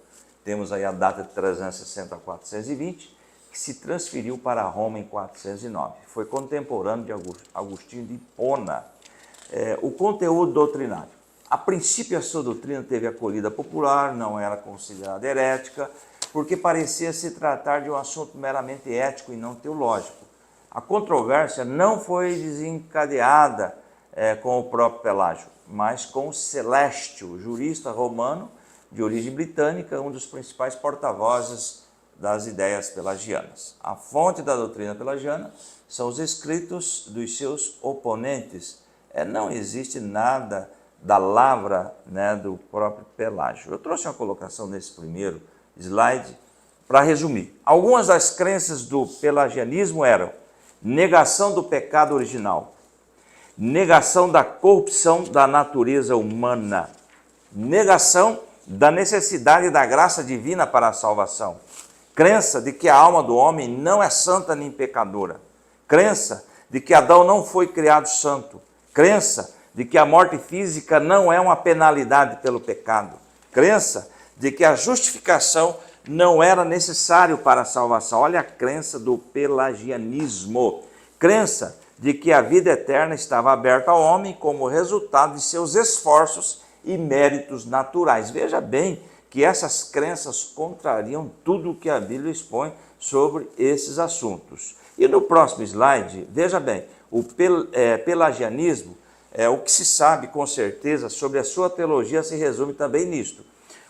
Temos aí a data de 360 a 420, que se transferiu para Roma em 409. Foi contemporâneo de Agostinho de Hipona. O conteúdo doutrinário. A princípio, a sua doutrina teve acolhida popular, não era considerada herética, porque parecia se tratar de um assunto meramente ético e não teológico. A controvérsia não foi desencadeada com o próprio Pelágio, mas com Celestio, jurista romano de origem britânica, um dos principais porta-vozes das ideias pelagianas. A fonte da doutrina pelagiana são os escritos dos seus oponentes. Não existe nada da lavra, né, do próprio Pelágio. Eu trouxe uma colocação nesse primeiro slide para resumir. Algumas das crenças do pelagianismo eram negação do pecado original, negação da corrupção da natureza humana, negação da necessidade da graça divina para a salvação, crença de que a alma do homem não é santa nem pecadora, crença de que Adão não foi criado santo, crença de que a morte física não é uma penalidade pelo pecado, crença de que a justificação não era necessário para a salvação. Olha a crença do pelagianismo, crença de que a vida eterna estava aberta ao homem como resultado de seus esforços e méritos naturais. Veja bem que essas crenças contrariam tudo o que a Bíblia expõe sobre esses assuntos. E no próximo slide, veja bem, o pelagianismo O que se sabe com certeza sobre a sua teologia se resume também nisto.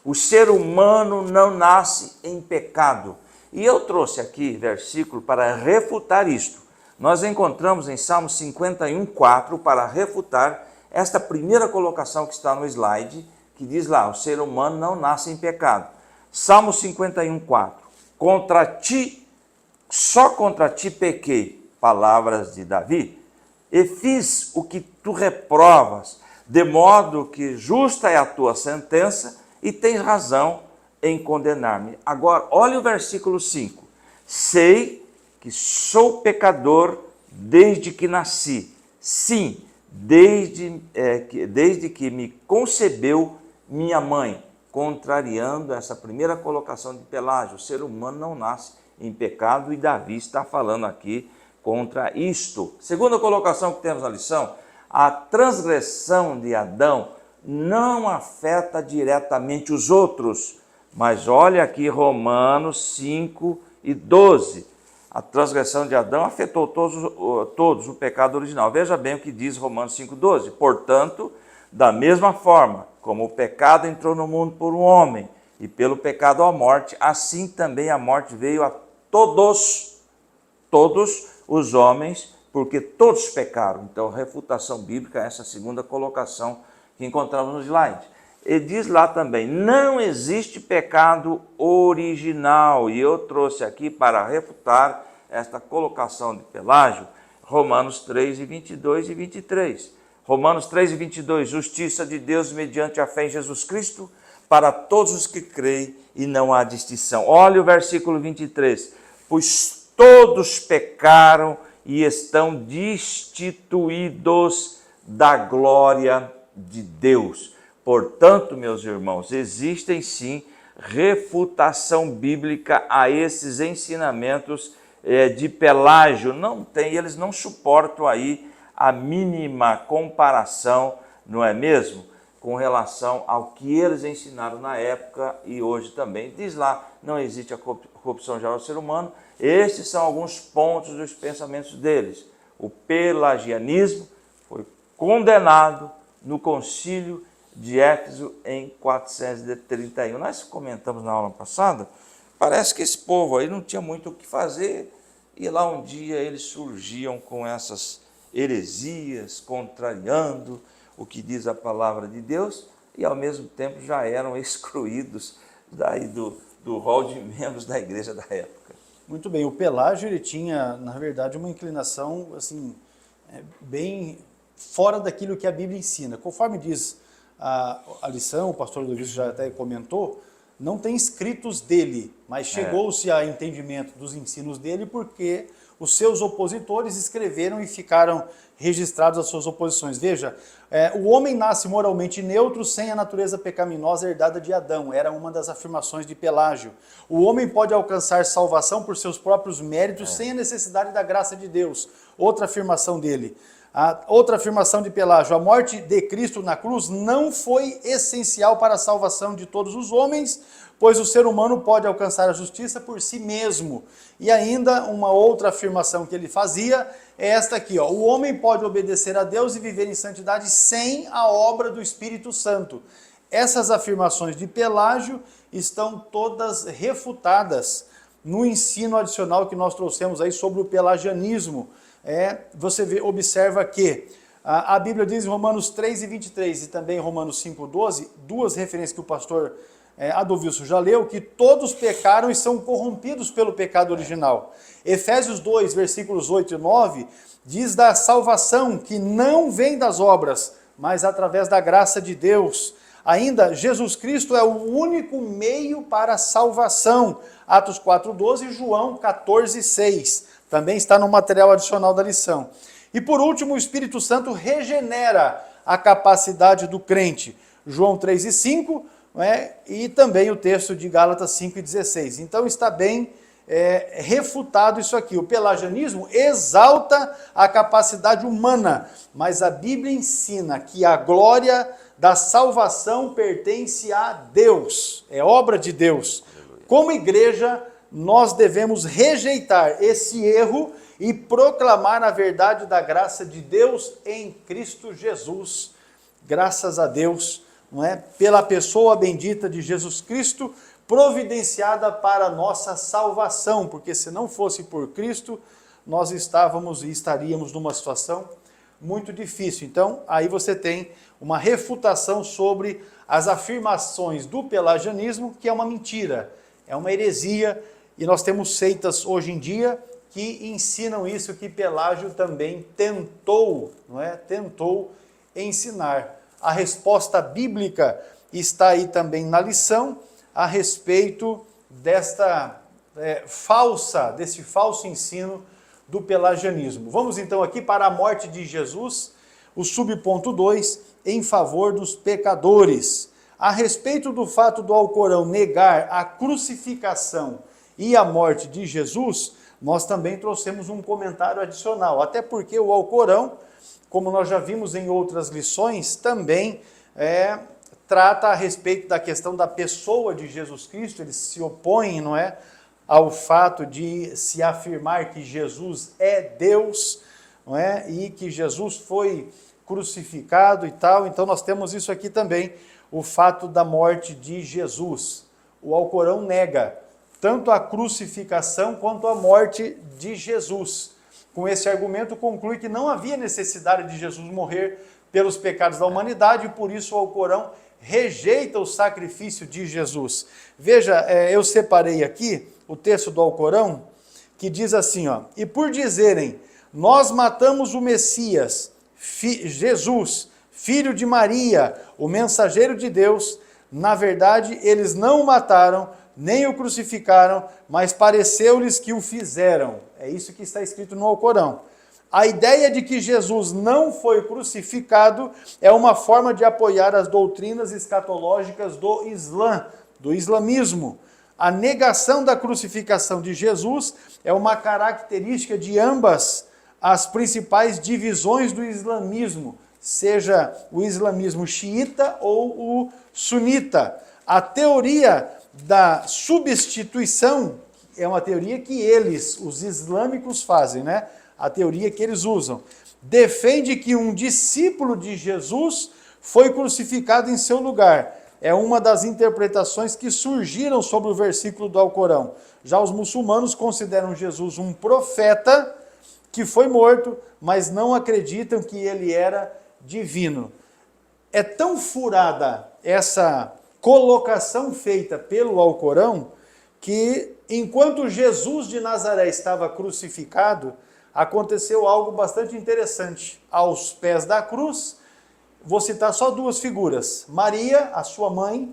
O ser humano não nasce em pecado. E eu trouxe aqui versículo para refutar isto. Nós encontramos em Salmo 51:4 para refutar esta primeira colocação que está no slide, que diz lá, o ser humano não nasce em pecado. Salmo 51:4. Contra ti, só contra ti pequei, palavras de Davi, e fiz o que tu reprovas, de modo que justa é a tua sentença e tens razão em condenar-me. Agora, olha o versículo 5. Sei que sou pecador desde que nasci. Sim, desde que me concebeu minha mãe. Contrariando essa primeira colocação de Pelágio, o ser humano não nasce em pecado e Davi está falando aqui contra isto. Segunda colocação que temos na lição, a transgressão de Adão não afeta diretamente os outros, mas olha aqui Romanos 5:12. A transgressão de Adão afetou todos o pecado original. Veja bem o que diz Romanos 5:12. Portanto, da mesma forma como o pecado entrou no mundo por um homem, e pelo pecado a morte, assim também a morte veio a todos os homens, porque todos pecaram. Então, refutação bíblica, essa segunda colocação que encontramos no slide. Ele diz lá também, não existe pecado original. E eu trouxe aqui para refutar esta colocação de Pelágio, Romanos 3:22 e 23. Romanos 3:22, justiça de Deus mediante a fé em Jesus Cristo, para todos os que creem e não há distinção. Olha o versículo 23, pois todos pecaram e estão destituídos da glória de Deus. Portanto, meus irmãos, existem sim refutação bíblica a esses ensinamentos de Pelágio. Eles não suportam aí a mínima comparação, não é mesmo? Com relação ao que eles ensinaram na época e hoje também. Diz lá, não existe a corrupção geral do ser humano. Esses são alguns pontos dos pensamentos deles. O pelagianismo foi condenado no concílio de Éfeso em 431. Nós comentamos na aula passada, parece que esse povo aí não tinha muito o que fazer, e lá um dia eles surgiam com essas heresias, contrariando o que diz a palavra de Deus, e ao mesmo tempo já eram excluídos daí do rol de membros da igreja da época. Muito bem, o Pelágio ele tinha, na verdade, uma inclinação assim, bem fora daquilo que a Bíblia ensina. Conforme diz a lição, o pastor Luiz já até comentou, não tem escritos dele, mas chegou-se a entendimento dos ensinos dele porque os seus opositores escreveram e ficaram registrados as suas oposições. Veja, o homem nasce moralmente neutro sem a natureza pecaminosa herdada de Adão, era uma das afirmações de Pelágio. O homem pode alcançar salvação por seus próprios méritos sem a necessidade da graça de Deus, outra afirmação dele. A outra afirmação de Pelágio, a morte de Cristo na cruz não foi essencial para a salvação de todos os homens, pois o ser humano pode alcançar a justiça por si mesmo. E ainda uma outra afirmação que ele fazia é esta aqui, ó, o homem pode obedecer a Deus e viver em santidade sem a obra do Espírito Santo. Essas afirmações de Pelágio estão todas refutadas no ensino adicional que nós trouxemos aí sobre o pelagianismo. Você observa que a Bíblia diz em Romanos 3:23 e também em Romanos 5:12, duas referências que o pastor Adovilson já leu, que todos pecaram e são corrompidos pelo pecado original. Efésios 2, versículos 8 e 9, diz da salvação que não vem das obras, mas através da graça de Deus. Ainda, Jesus Cristo é o único meio para a salvação. Atos 4:12 e João 14:6. Também está no material adicional da lição. E por último, o Espírito Santo regenera a capacidade do crente. João 3:5, e também o texto de Gálatas 5:16. Então está bem refutado isso aqui. O pelagianismo exalta a capacidade humana, mas a Bíblia ensina que a glória da salvação pertence a Deus, é obra de Deus. Como igreja, nós devemos rejeitar esse erro e proclamar a verdade da graça de Deus em Cristo Jesus. Graças a Deus, não é? Pela pessoa bendita de Jesus Cristo, providenciada para a nossa salvação, porque se não fosse por Cristo, nós estávamos e estaríamos numa situação muito difícil. Então, aí você tem uma refutação sobre as afirmações do pelagianismo, que é uma mentira, é uma heresia, e nós temos seitas hoje em dia que ensinam isso, que Pelágio também tentou, não é? Tentou ensinar. A resposta bíblica está aí também na lição, a respeito desse falso ensino do pelagianismo. Vamos então aqui para a morte de Jesus, o subponto 2, em favor dos pecadores. A respeito do fato do Alcorão negar a crucificação e a morte de Jesus, nós também trouxemos um comentário adicional, até porque o Alcorão, como nós já vimos em outras lições, também trata a respeito da questão da pessoa de Jesus Cristo. Eles se opõem, não é, ao fato de se afirmar que Jesus é Deus, não é, e que Jesus foi crucificado e tal. Então nós temos isso aqui também, o fato da morte de Jesus. O Alcorão nega tanto a crucificação quanto a morte de Jesus. Com esse argumento conclui que não havia necessidade de Jesus morrer pelos pecados da humanidade, e por isso o Alcorão rejeita o sacrifício de Jesus. Veja, eu separei aqui o texto do Alcorão, que diz assim, ó: e por dizerem, nós matamos o Messias, Jesus, filho de Maria, o mensageiro de Deus, na verdade eles não o mataram, nem o crucificaram, mas pareceu-lhes que o fizeram. É isso que está escrito no Alcorão. A ideia de que Jesus não foi crucificado é uma forma de apoiar as doutrinas escatológicas do Islã, do islamismo. A negação da crucificação de Jesus é uma característica de ambas as principais divisões do islamismo, seja o islamismo xiita ou o sunita. A teoria da substituição é uma teoria que eles, os islâmicos, fazem, né? A teoria que eles usam. Defende que um discípulo de Jesus foi crucificado em seu lugar. É uma das interpretações que surgiram sobre o versículo do Alcorão. Já os muçulmanos consideram Jesus um profeta que foi morto, mas não acreditam que ele era divino. É tão furada essa colocação feita pelo Alcorão que, enquanto Jesus de Nazaré estava crucificado, aconteceu algo bastante interessante. Aos pés da cruz, vou citar só duas figuras: Maria, a sua mãe,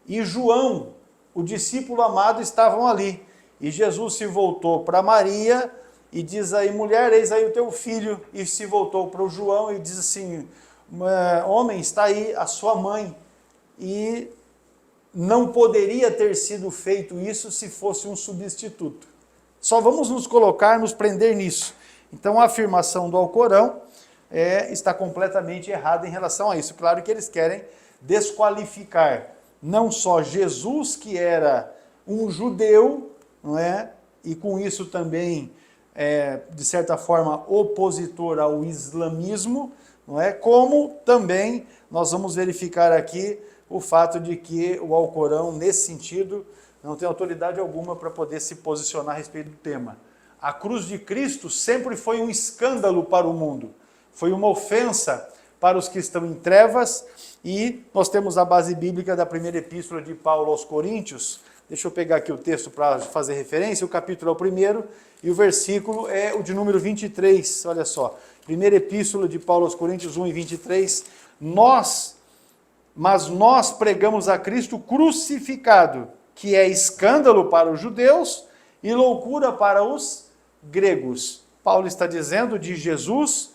e João, o discípulo amado, estavam ali. E Jesus se voltou para Maria e diz aí, mulher, eis aí o teu filho. E se voltou para o João e diz assim, homem, está aí a sua mãe. E não poderia ter sido feito isso se fosse um substituto. Só vamos nos colocar, nos prender nisso. Então a afirmação do Alcorão está completamente errada em relação a isso. Claro que eles querem desqualificar não só Jesus, que era um judeu, não é? E com isso também, de certa forma, opositor ao islamismo, não é? Como também nós vamos verificar aqui o fato de que o Alcorão, nesse sentido, não tem autoridade alguma para poder se posicionar a respeito do tema. A cruz de Cristo sempre foi um escândalo para o mundo, foi uma ofensa para os que estão em trevas, e nós temos a base bíblica da primeira epístola de Paulo aos Coríntios. Deixa eu pegar aqui o texto para fazer referência. O capítulo é o primeiro e o versículo é o de número 23, olha só. Primeira epístola de Paulo aos Coríntios 1 e 23. Mas nós pregamos a Cristo crucificado, que é escândalo para os judeus e loucura para os gregos. Paulo está dizendo de Jesus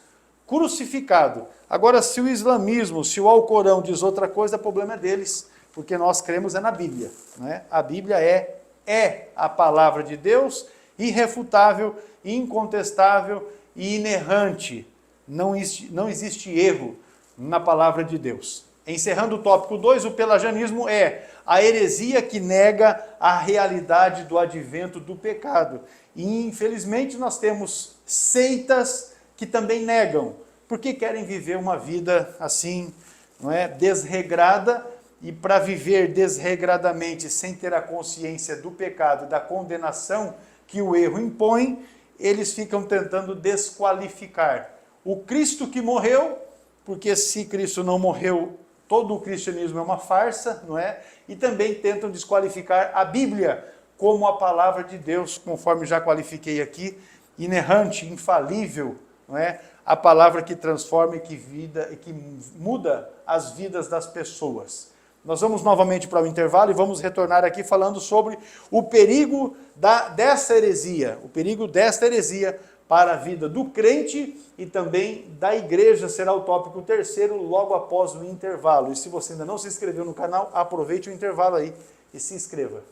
crucificado. Agora, se o islamismo, se o Alcorão diz outra coisa, o problema é deles, porque nós cremos na Bíblia, né? A Bíblia é a palavra de Deus, irrefutável, incontestável e inerrante. Não existe erro na palavra de Deus. Encerrando o tópico 2, o pelagianismo é a heresia que nega a realidade do advento do pecado. E infelizmente nós temos seitas que também negam, porque querem viver uma vida assim, não é, desregrada, e para viver desregradamente sem ter a consciência do pecado e da condenação que o erro impõe, eles ficam tentando desqualificar o Cristo que morreu, porque se Cristo não morreu, todo o cristianismo é uma farsa, não é? E também tentam desqualificar a Bíblia como a palavra de Deus, conforme já qualifiquei aqui, inerrante, infalível, não é? A palavra que transforma e que muda as vidas das pessoas. Nós vamos novamente para o intervalo e vamos retornar aqui falando sobre o perigo dessa heresia, o perigo desta heresia para a vida do crente e também da igreja, será o tópico 3º, logo após o intervalo. E se você ainda não se inscreveu no canal, aproveite o intervalo aí e se inscreva.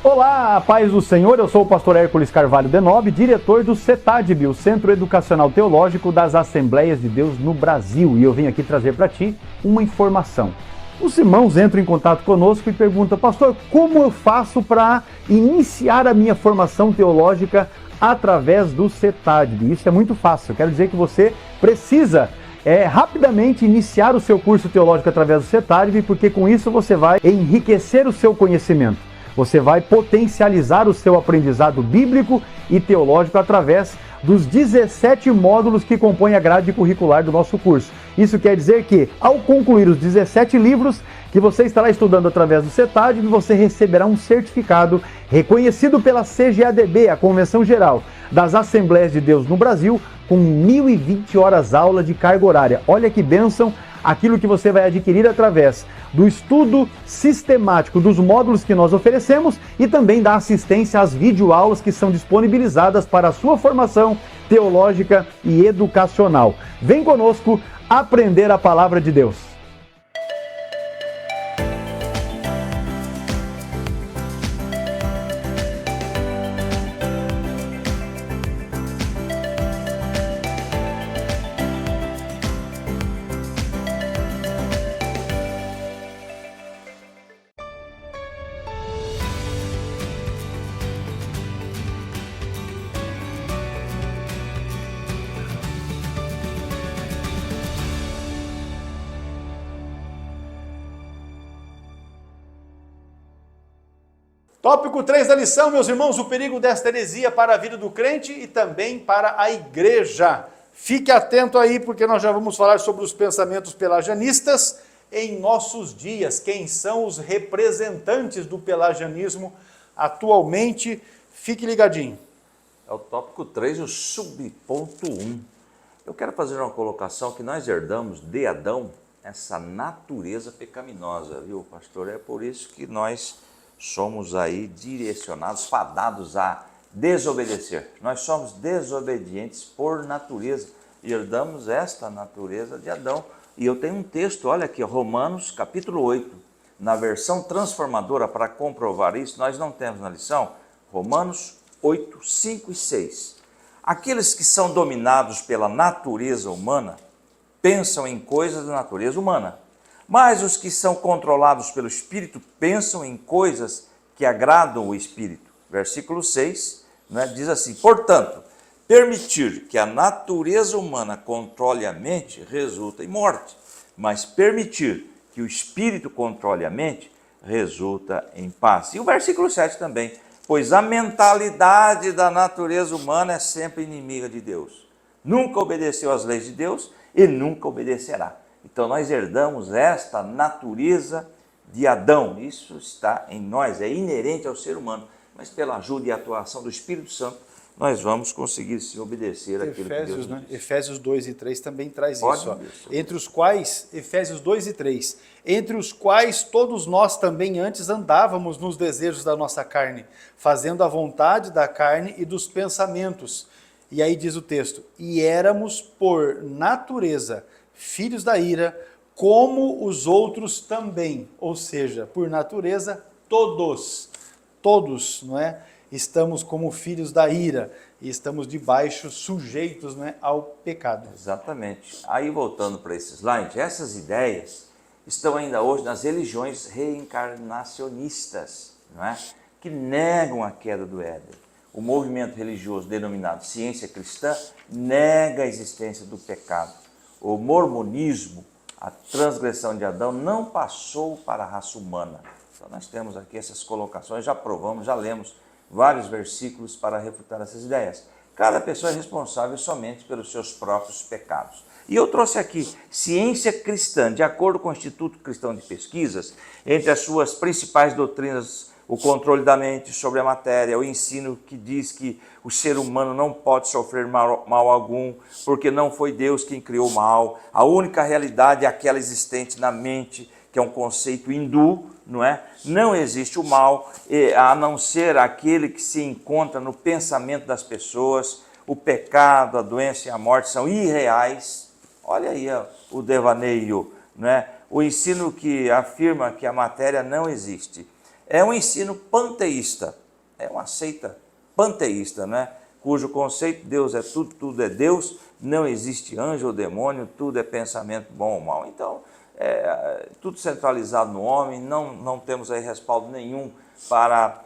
Olá, paz do Senhor, eu sou o pastor Hércules Carvalho Denob, diretor do CETADB, o Centro Educacional Teológico das Assembleias de Deus no Brasil, e eu venho aqui trazer para ti uma informação. Os irmãos entram em contato conosco e perguntam: pastor, como eu faço para iniciar a minha formação teológica através do CETADB? Isso é muito fácil, eu quero dizer que você precisa rapidamente iniciar o seu curso teológico através do CETADB, porque com isso você vai enriquecer o seu conhecimento. Você vai potencializar o seu aprendizado bíblico e teológico através dos 17 módulos que compõem a grade curricular do nosso curso. Isso quer dizer que, ao concluir os 17 livros que você estará estudando através do CETADB, você receberá um certificado reconhecido pela CGADB, a Convenção Geral das Assembleias de Deus no Brasil, com 1.020 horas aula de carga horária. Olha que bênção! Aquilo que você vai adquirir através do estudo sistemático dos módulos que nós oferecemos e também da assistência às videoaulas que são disponibilizadas para a sua formação teológica e educacional. Vem conosco aprender a palavra de Deus. Tópico 3 da lição, meus irmãos, o perigo desta heresia para a vida do crente e também para a igreja. Fique atento aí, porque nós já vamos falar sobre os pensamentos pelagianistas em nossos dias. Quem são os representantes do pelagianismo atualmente? Fique ligadinho. É o tópico 3, o subponto 1. Eu quero fazer uma colocação que nós herdamos de Adão essa natureza pecaminosa, viu, pastor? É por isso que nós somos aí direcionados, fadados a desobedecer. Nós somos desobedientes por natureza e herdamos esta natureza de Adão. E eu tenho um texto, olha aqui, Romanos capítulo 8, na versão transformadora, para comprovar isso, nós não temos na lição, Romanos 8, 5 e 6. Aqueles que são dominados pela natureza humana pensam em coisas da natureza humana, mas os que são controlados pelo Espírito pensam em coisas que agradam o Espírito. Versículo 6, né, diz assim: portanto, permitir que a natureza humana controle a mente resulta em morte, mas permitir que o Espírito controle a mente resulta em paz. E o versículo 7 também: pois a mentalidade da natureza humana é sempre inimiga de Deus. Nunca obedeceu às leis de Deus e nunca obedecerá. Então nós herdamos esta natureza de Adão, isso está em nós, é inerente ao ser humano, mas pela ajuda e atuação do Espírito Santo, nós vamos conseguir se obedecer àquilo que Deus nos diz. Efésios 2 e 3 também traz Pode isso. Ó. isso. Entre os quais, Efésios 2 e 3, entre os quais todos nós também antes andávamos nos desejos da nossa carne, fazendo a vontade da carne e dos pensamentos. E aí diz o texto: e éramos por natureza filhos da ira, como os outros também. Ou seja, por natureza, todos, não é? Estamos como filhos da ira e estamos debaixo, sujeitos, não é, ao pecado. Exatamente. Aí voltando para esse slide, essas ideias estão ainda hoje nas religiões reencarnacionistas, não é? Que negam a queda do Éden. O movimento religioso denominado ciência cristã nega a existência do pecado. O mormonismo, a transgressão de Adão, não passou para a raça humana. Então nós temos aqui essas colocações, já provamos, já lemos vários versículos para refutar essas ideias. Cada pessoa é responsável somente pelos seus próprios pecados. E eu trouxe aqui ciência cristã, de acordo com o Instituto Cristão de Pesquisas, entre as suas principais doutrinas, o controle da mente sobre a matéria, o ensino que diz que o ser humano não pode sofrer mal algum, porque não foi Deus quem criou o mal. A única realidade é aquela existente na mente, que é um conceito hindu, não é? Não existe o mal, a não ser aquele que se encontra no pensamento das pessoas. O pecado, a doença e a morte são irreais. Olha aí o devaneio, não é? O ensino que afirma que a matéria não existe. É um ensino panteísta, é uma seita panteísta, né? Cujo conceito, Deus é tudo, tudo é Deus, não existe anjo ou demônio, tudo é pensamento bom ou mal. Então, tudo centralizado no homem, não temos aí respaldo nenhum para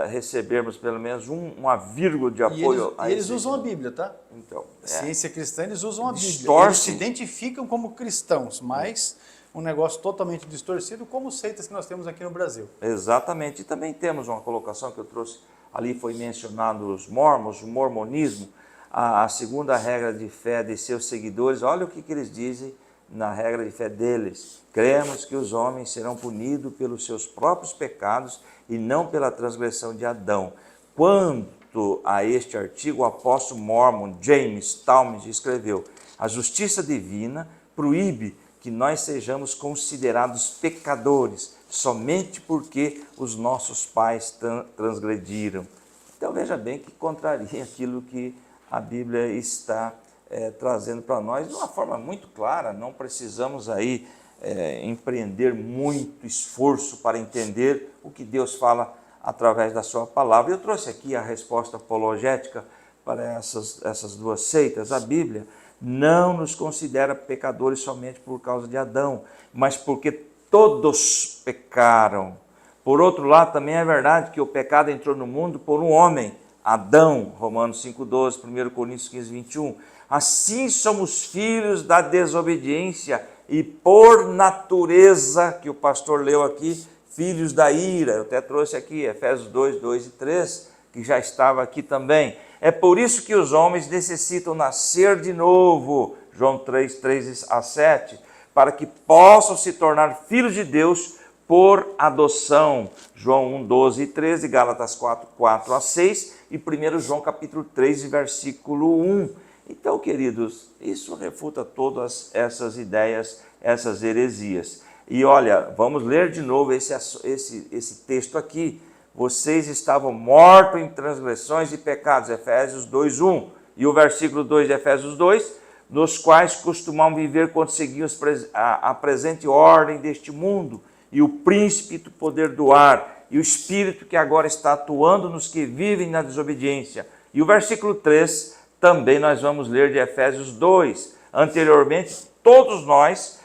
recebermos pelo menos uma vírgula de apoio. E eles usam a Bíblia, tá? Então, Ciência cristã, eles usam a Bíblia. Distorce. Eles se identificam como cristãos, mas um negócio totalmente distorcido, como seitas que nós temos aqui no Brasil. Exatamente. E também temos uma colocação que eu trouxe, ali foi mencionado os mormons, o mormonismo, a segunda regra de fé de seus seguidores. Olha o que eles dizem na regra de fé deles: cremos que os homens serão punidos pelos seus próprios pecados e não pela transgressão de Adão. Quanto a este artigo, o apóstolo mormon James Talmage escreveu: a justiça divina proíbe que nós sejamos considerados pecadores somente porque os nossos pais transgrediram. Então veja bem que contraria aquilo que a Bíblia está trazendo para nós de uma forma muito clara. Não precisamos aí empreender muito esforço para entender o que Deus fala através da sua palavra. Eu trouxe aqui a resposta apologética para essas duas seitas. A Bíblia não nos considera pecadores somente por causa de Adão, mas porque todos pecaram. Por outro lado, também é verdade que o pecado entrou no mundo por um homem, Adão, Romanos 5,12, 1 Coríntios 15, 21. Assim somos filhos da desobediência e por natureza, que o pastor leu aqui, filhos da ira. Eu até trouxe aqui Efésios 2, 2 e 3, que já estava aqui também. É por isso que os homens necessitam nascer de novo, João 3, 3 a 7, para que possam se tornar filhos de Deus por adoção, João 1, 12 e 13, Gálatas 4, 4 a 6 e 1 João capítulo 3, versículo 1. Então, queridos, isso refuta todas essas ideias, essas heresias. E olha, vamos ler de novo esse texto aqui. Vocês estavam mortos em transgressões e pecados, Efésios 2, 1. E o versículo 2 de Efésios 2, nos quais costumavam viver quando seguiam a presente ordem deste mundo, e o príncipe do poder do ar, e o espírito que agora está atuando nos que vivem na desobediência. E o versículo 3, também nós vamos ler de Efésios 2. Anteriormente, todos nós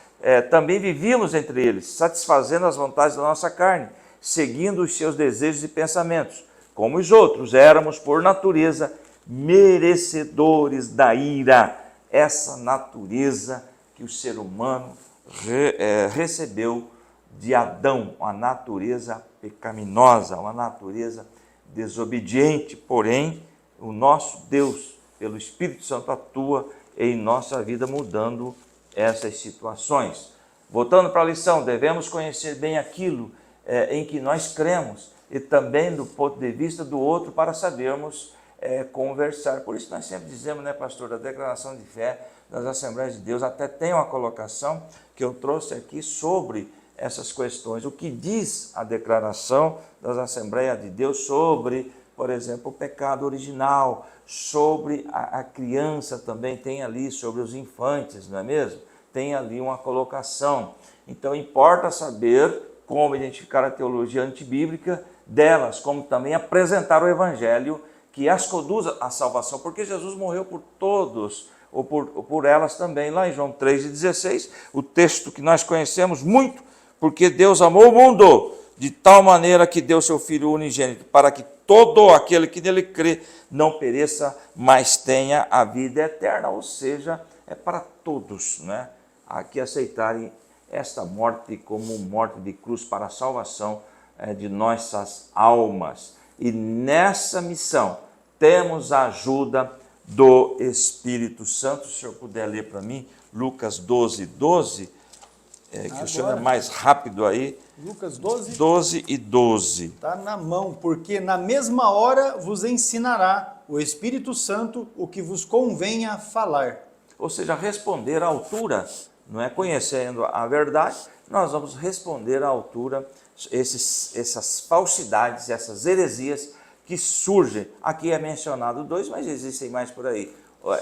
também vivíamos entre eles, satisfazendo as vontades da nossa carne, seguindo os seus desejos e pensamentos. Como os outros, éramos, por natureza, merecedores da ira. Essa natureza que o ser humano recebeu de Adão, uma natureza pecaminosa, uma natureza desobediente. Porém, o nosso Deus, pelo Espírito Santo, atua em nossa vida, mudando essas situações. Voltando para a lição, devemos conhecer bem aquilo em que nós cremos e também do ponto de vista do outro para sabermos conversar. Por isso nós sempre dizemos, né, pastor, a declaração de fé das Assembleias de Deus, até tem uma colocação que eu trouxe aqui sobre essas questões. O que diz a declaração das Assembleias de Deus sobre, por exemplo, o pecado original, sobre a criança também, tem ali sobre os infantes, não é mesmo? tem ali uma colocação. Então importa saber como identificar a teologia antibíblica delas, como também apresentar o evangelho que as conduz à salvação, porque Jesus morreu por todos, ou por elas também. Lá em João 3,16, o texto que nós conhecemos muito, porque Deus amou o mundo de tal maneira que deu seu Filho unigênito, para que todo aquele que nele crê não pereça, mas tenha a vida eterna. Ou seja, é para todos, né, a que aceitarem esta morte como morte de cruz para a salvação de nossas almas. E nessa missão temos a ajuda do Espírito Santo. Se o senhor puder ler para mim, Lucas 12:12, que agora, o senhor é mais rápido aí. Lucas 12? 12:12. Está na mão, porque na mesma hora vos ensinará o Espírito Santo o que vos convenha falar. Ou seja, responder à altura, não é? Conhecendo a verdade, nós vamos responder à altura essas falsidades, essas heresias que surgem. Aqui é mencionado 2, mas existem mais por aí.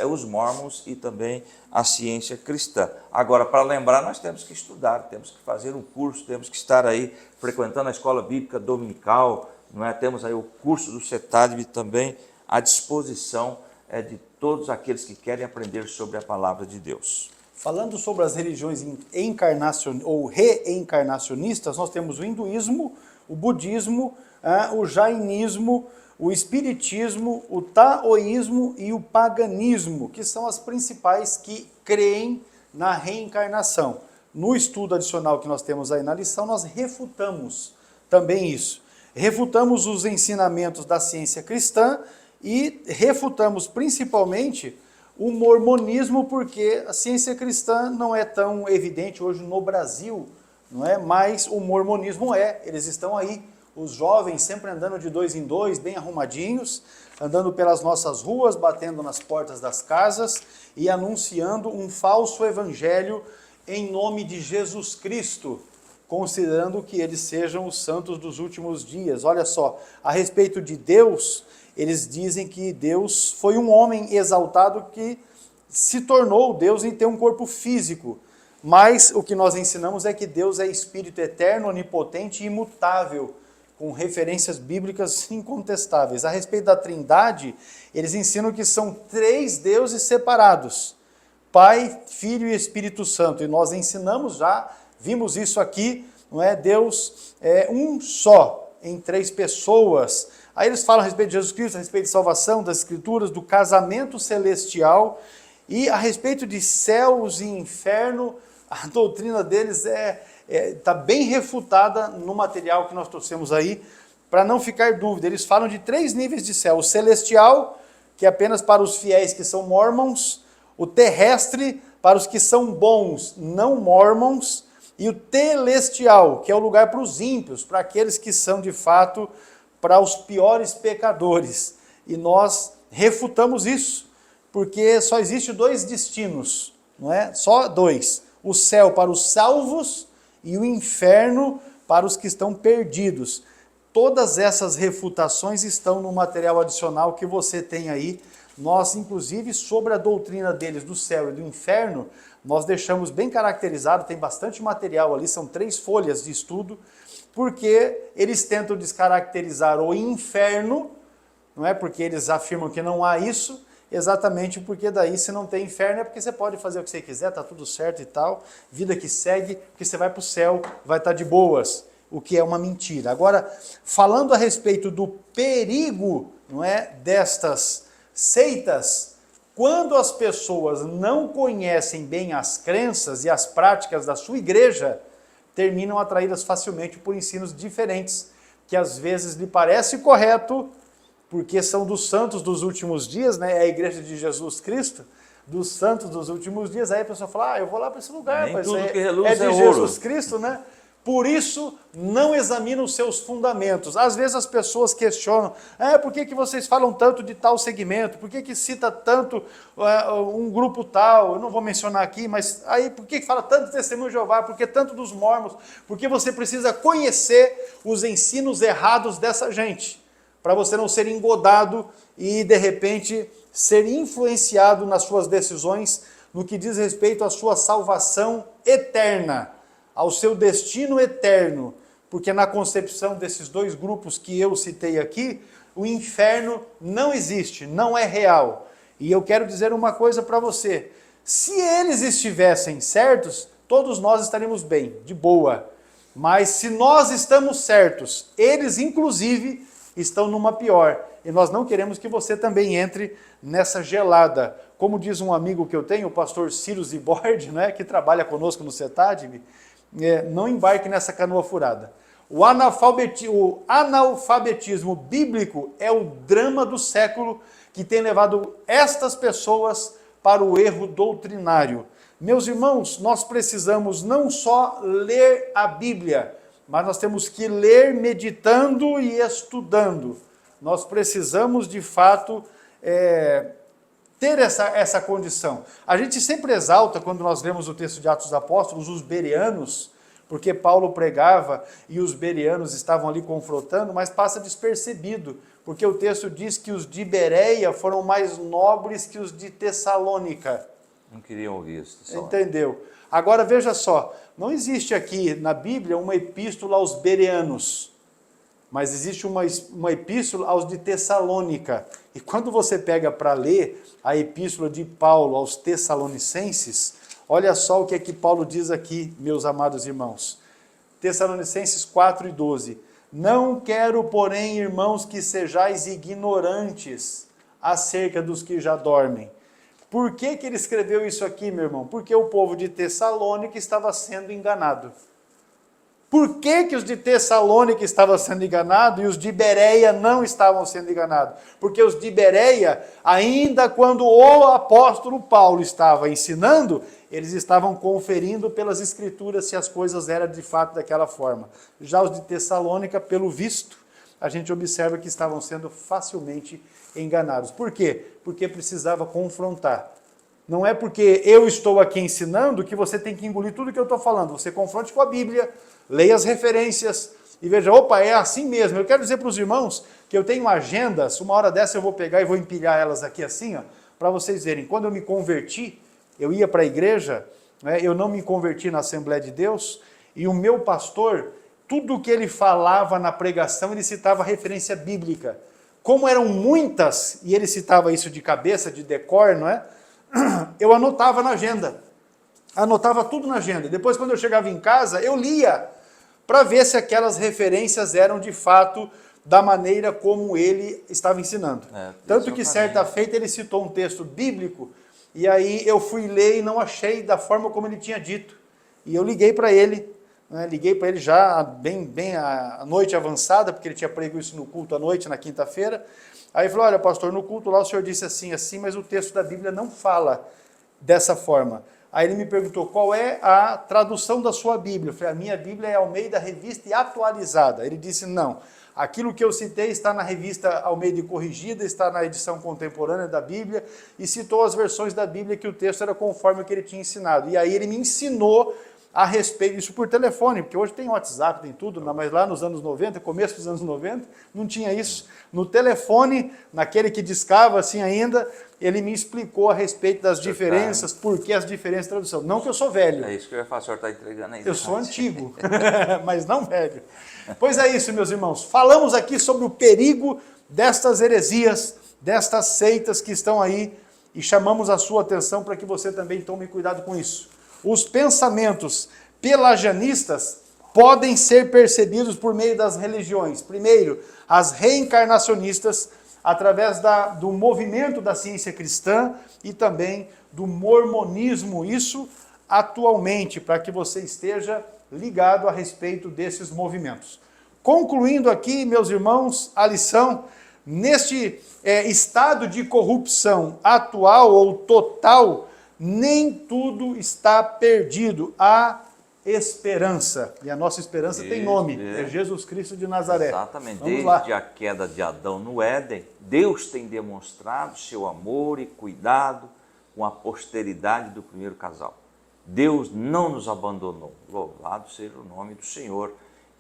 Os mormons e também a ciência cristã. Agora, para lembrar, nós temos que estudar, temos que fazer um curso, temos que estar aí frequentando a escola bíblica dominical, não é? Temos aí o curso do CETADB também à disposição de todos aqueles que querem aprender sobre a palavra de Deus. Falando sobre as religiões reencarnacionistas, nós temos o hinduísmo, o budismo, o jainismo, o espiritismo, o taoísmo e o paganismo, que são as principais que creem na reencarnação. No estudo adicional que nós temos aí na lição, nós refutamos também isso. Refutamos os ensinamentos da ciência cristã e refutamos principalmente o mormonismo, porque a ciência cristã não é tão evidente hoje no Brasil, não é? Mas o mormonismo é, eles estão aí. Os jovens sempre andando de 2 em 2, bem arrumadinhos, andando pelas nossas ruas, batendo nas portas das casas e anunciando um falso evangelho em nome de Jesus Cristo, considerando que eles sejam os santos dos últimos dias. Olha só, a respeito de Deus, eles dizem que Deus foi um homem exaltado que se tornou Deus em ter um corpo físico. Mas o que nós ensinamos é que Deus é Espírito eterno, onipotente e imutável, com referências bíblicas incontestáveis. A respeito da Trindade, eles ensinam que são 3 deuses separados, Pai, Filho e Espírito Santo. E nós ensinamos já, vimos isso aqui, não é? Deus é um só, em 3 pessoas. Aí eles falam a respeito de Jesus Cristo, a respeito de salvação, das Escrituras, do casamento celestial, e a respeito de céus e inferno, a doutrina deles está bem refutada no material que nós trouxemos aí, para não ficar dúvida. Eles falam de 3 níveis de céu: o celestial, que é apenas para os fiéis que são mormons; o terrestre, para os que são bons, não mormons; e o telestial, que é o lugar para os ímpios, para aqueles que são de fato para os piores pecadores. E nós refutamos isso, porque só existe 2 destinos, não é? Só 2. O céu para os salvos e o inferno para os que estão perdidos. Todas essas refutações estão no material adicional que você tem aí. Nós, inclusive, sobre a doutrina deles do céu e do inferno, nós deixamos bem caracterizado, tem bastante material ali, são 3 folhas de estudo, porque eles tentam descaracterizar o inferno, não é? Porque eles afirmam que não há isso, exatamente porque daí, se não tem inferno, é porque você pode fazer o que você quiser, tá tudo certo e tal, vida que segue, porque você vai para o céu, vai estar de boas, o que é uma mentira. Agora, falando a respeito do perigo, não é, destas seitas, quando as pessoas não conhecem bem as crenças e as práticas da sua igreja, terminam atraídas facilmente por ensinos diferentes, que às vezes lhe parece correto, porque são dos santos dos últimos dias, né? É a igreja de Jesus Cristo, dos santos dos últimos dias. Aí a pessoa fala, eu vou lá para esse lugar, mas é de Jesus Cristo, né? Por isso, não examina os seus fundamentos. Às vezes as pessoas questionam, por que vocês falam tanto de tal segmento? Por que cita tanto um grupo tal? Eu não vou mencionar aqui, mas aí por que fala tanto de Testemunho de Jeová? Por que tanto dos mormons? Porque você precisa conhecer os ensinos errados dessa gente, para você não ser engodado e, de repente, ser influenciado nas suas decisões no que diz respeito à sua salvação eterna, ao seu destino eterno, porque na concepção desses dois grupos que eu citei aqui, o inferno não existe, não é real. E eu quero dizer uma coisa para você, se eles estivessem certos, todos nós estaríamos bem, de boa. Mas se nós estamos certos, eles inclusive estão numa pior. E nós não queremos que você também entre nessa gelada. Como diz um amigo que eu tenho, o pastor Ciro Zibord, né, que trabalha conosco no CETADB, não embarque nessa canoa furada. O analfabetismo bíblico é o drama do século que tem levado estas pessoas para o erro doutrinário. Meus irmãos, nós precisamos não só ler a Bíblia, mas nós temos que ler meditando e estudando. Nós precisamos, de fato, ter essa condição. A gente sempre exalta, quando nós lemos o texto de Atos dos Apóstolos, os bereanos, porque Paulo pregava e os bereanos estavam ali confrontando, mas passa despercebido, porque o texto diz que os de Bereia foram mais nobres que os de Tessalônica. Não queriam ouvir isso. Entendeu? Agora veja só, não existe aqui na Bíblia uma epístola aos bereanos, mas existe uma epístola aos de Tessalônica. E quando você pega para ler a epístola de Paulo aos Tessalonicenses, olha só o que é que Paulo diz aqui, meus amados irmãos. Tessalonicenses 4:12. Não quero, porém, irmãos, que sejais ignorantes acerca dos que já dormem. Por que ele escreveu isso aqui, meu irmão? Porque o povo de Tessalônica estava sendo enganado. Por que os de Tessalônica estavam sendo enganados e os de Bereia não estavam sendo enganados? Porque os de Bereia, ainda quando o apóstolo Paulo estava ensinando, eles estavam conferindo pelas escrituras se as coisas eram de fato daquela forma. Já os de Tessalônica, pelo visto, a gente observa que estavam sendo facilmente enganados. Por quê? Porque precisava confrontar. Não é porque eu estou aqui ensinando que você tem que engolir tudo que eu estou falando. Você confronte com a Bíblia, leia as referências e veja, opa, é assim mesmo. Eu quero dizer para os irmãos que eu tenho agendas, uma hora dessa eu vou pegar e vou empilhar elas aqui assim, ó, para vocês verem. Quando eu me converti, eu ia para a igreja, né, eu não me converti na Assembleia de Deus, e o meu pastor, tudo o que ele falava na pregação, ele citava referência bíblica. Como eram muitas, e ele citava isso de cabeça, de decor, não é? Eu anotava na agenda. Anotava tudo na agenda. Depois, quando eu chegava em casa, eu lia para ver se aquelas referências eram de fato da maneira como ele estava ensinando. Tanto que certa feita ele citou um texto bíblico e aí eu fui ler e não achei da forma como ele tinha dito. E eu liguei para ele, né, já bem à noite avançada, porque ele tinha prego isso no culto à noite, na quinta-feira. Aí ele falou, olha pastor, no culto lá o senhor disse assim, mas o texto da Bíblia não fala dessa forma. Aí ele me perguntou, qual é a tradução da sua Bíblia? Eu falei, a minha Bíblia é Almeida Revista e Atualizada. Ele disse, não, aquilo que eu citei está na revista Almeida e Corrigida, está na edição contemporânea da Bíblia, e citou as versões da Bíblia que o texto era conforme o que ele tinha ensinado. E aí ele me ensinou a respeito, isso por telefone, porque hoje tem WhatsApp, tem tudo, mas lá nos anos 90, começo dos anos 90, não tinha isso. No telefone, naquele que discava assim ainda, ele me explicou a respeito das diferenças, por que as diferenças de tradução. Não que eu sou velho. É isso que eu ia falar, o senhor está entregando aí. Eu sou antigo, mas não velho. Pois é isso, meus irmãos. Falamos aqui sobre o perigo destas heresias, destas seitas que estão aí, e chamamos a sua atenção para que você também tome cuidado com isso. Os pensamentos pelagianistas podem ser percebidos por meio das religiões. Primeiro, as reencarnacionistas, através do movimento da ciência cristã e também do mormonismo. Isso atualmente, para que você esteja ligado a respeito desses movimentos. Concluindo aqui, meus irmãos, a lição, neste estado de corrupção atual ou total, nem tudo está perdido. Há esperança. E a nossa esperança tem nome. É Jesus Cristo de Nazaré. Exatamente. Vamos lá. Desde a queda de Adão no Éden, Deus tem demonstrado seu amor e cuidado com a posteridade do primeiro casal. Deus não nos abandonou. Louvado seja o nome do Senhor.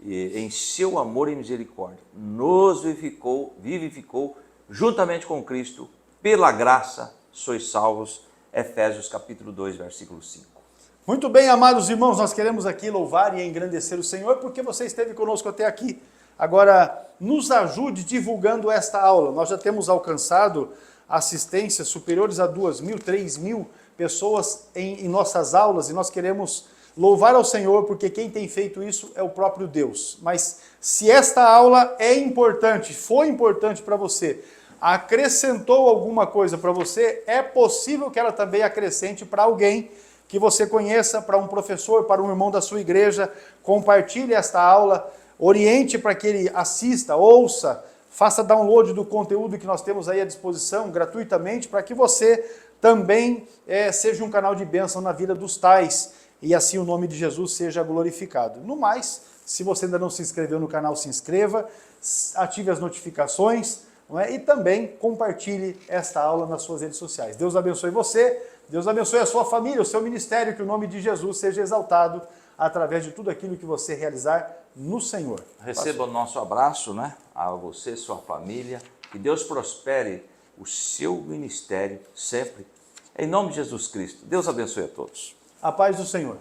E em seu amor e misericórdia, nos vivificou juntamente com Cristo. Pela graça sois salvos Efésios capítulo 2, versículo 5. Muito bem, amados irmãos, nós queremos aqui louvar e engrandecer o Senhor porque você esteve conosco até aqui. Agora, nos ajude divulgando esta aula. Nós já temos alcançado assistências superiores a 2.000, 3.000 pessoas em nossas aulas e nós queremos louvar ao Senhor porque quem tem feito isso é o próprio Deus. Mas se esta aula é importante, foi importante para você, acrescentou alguma coisa para você, é possível que ela também acrescente para alguém que você conheça, para um professor, para um irmão da sua igreja. Compartilhe esta aula, oriente para que ele assista, ouça, faça download do conteúdo que nós temos aí à disposição gratuitamente, para que você também seja um canal de bênção na vida dos tais e assim o nome de Jesus seja glorificado. No mais, se você ainda não se inscreveu no canal, se inscreva, ative as notificações, não é? E também compartilhe esta aula nas suas redes sociais. Deus abençoe você, Deus abençoe a sua família, o seu ministério, que o nome de Jesus seja exaltado através de tudo aquilo que você realizar no Senhor. Receba o nosso abraço, né? A você, sua família. Que Deus prospere o seu ministério sempre. Em nome de Jesus Cristo. Deus abençoe a todos. A paz do Senhor.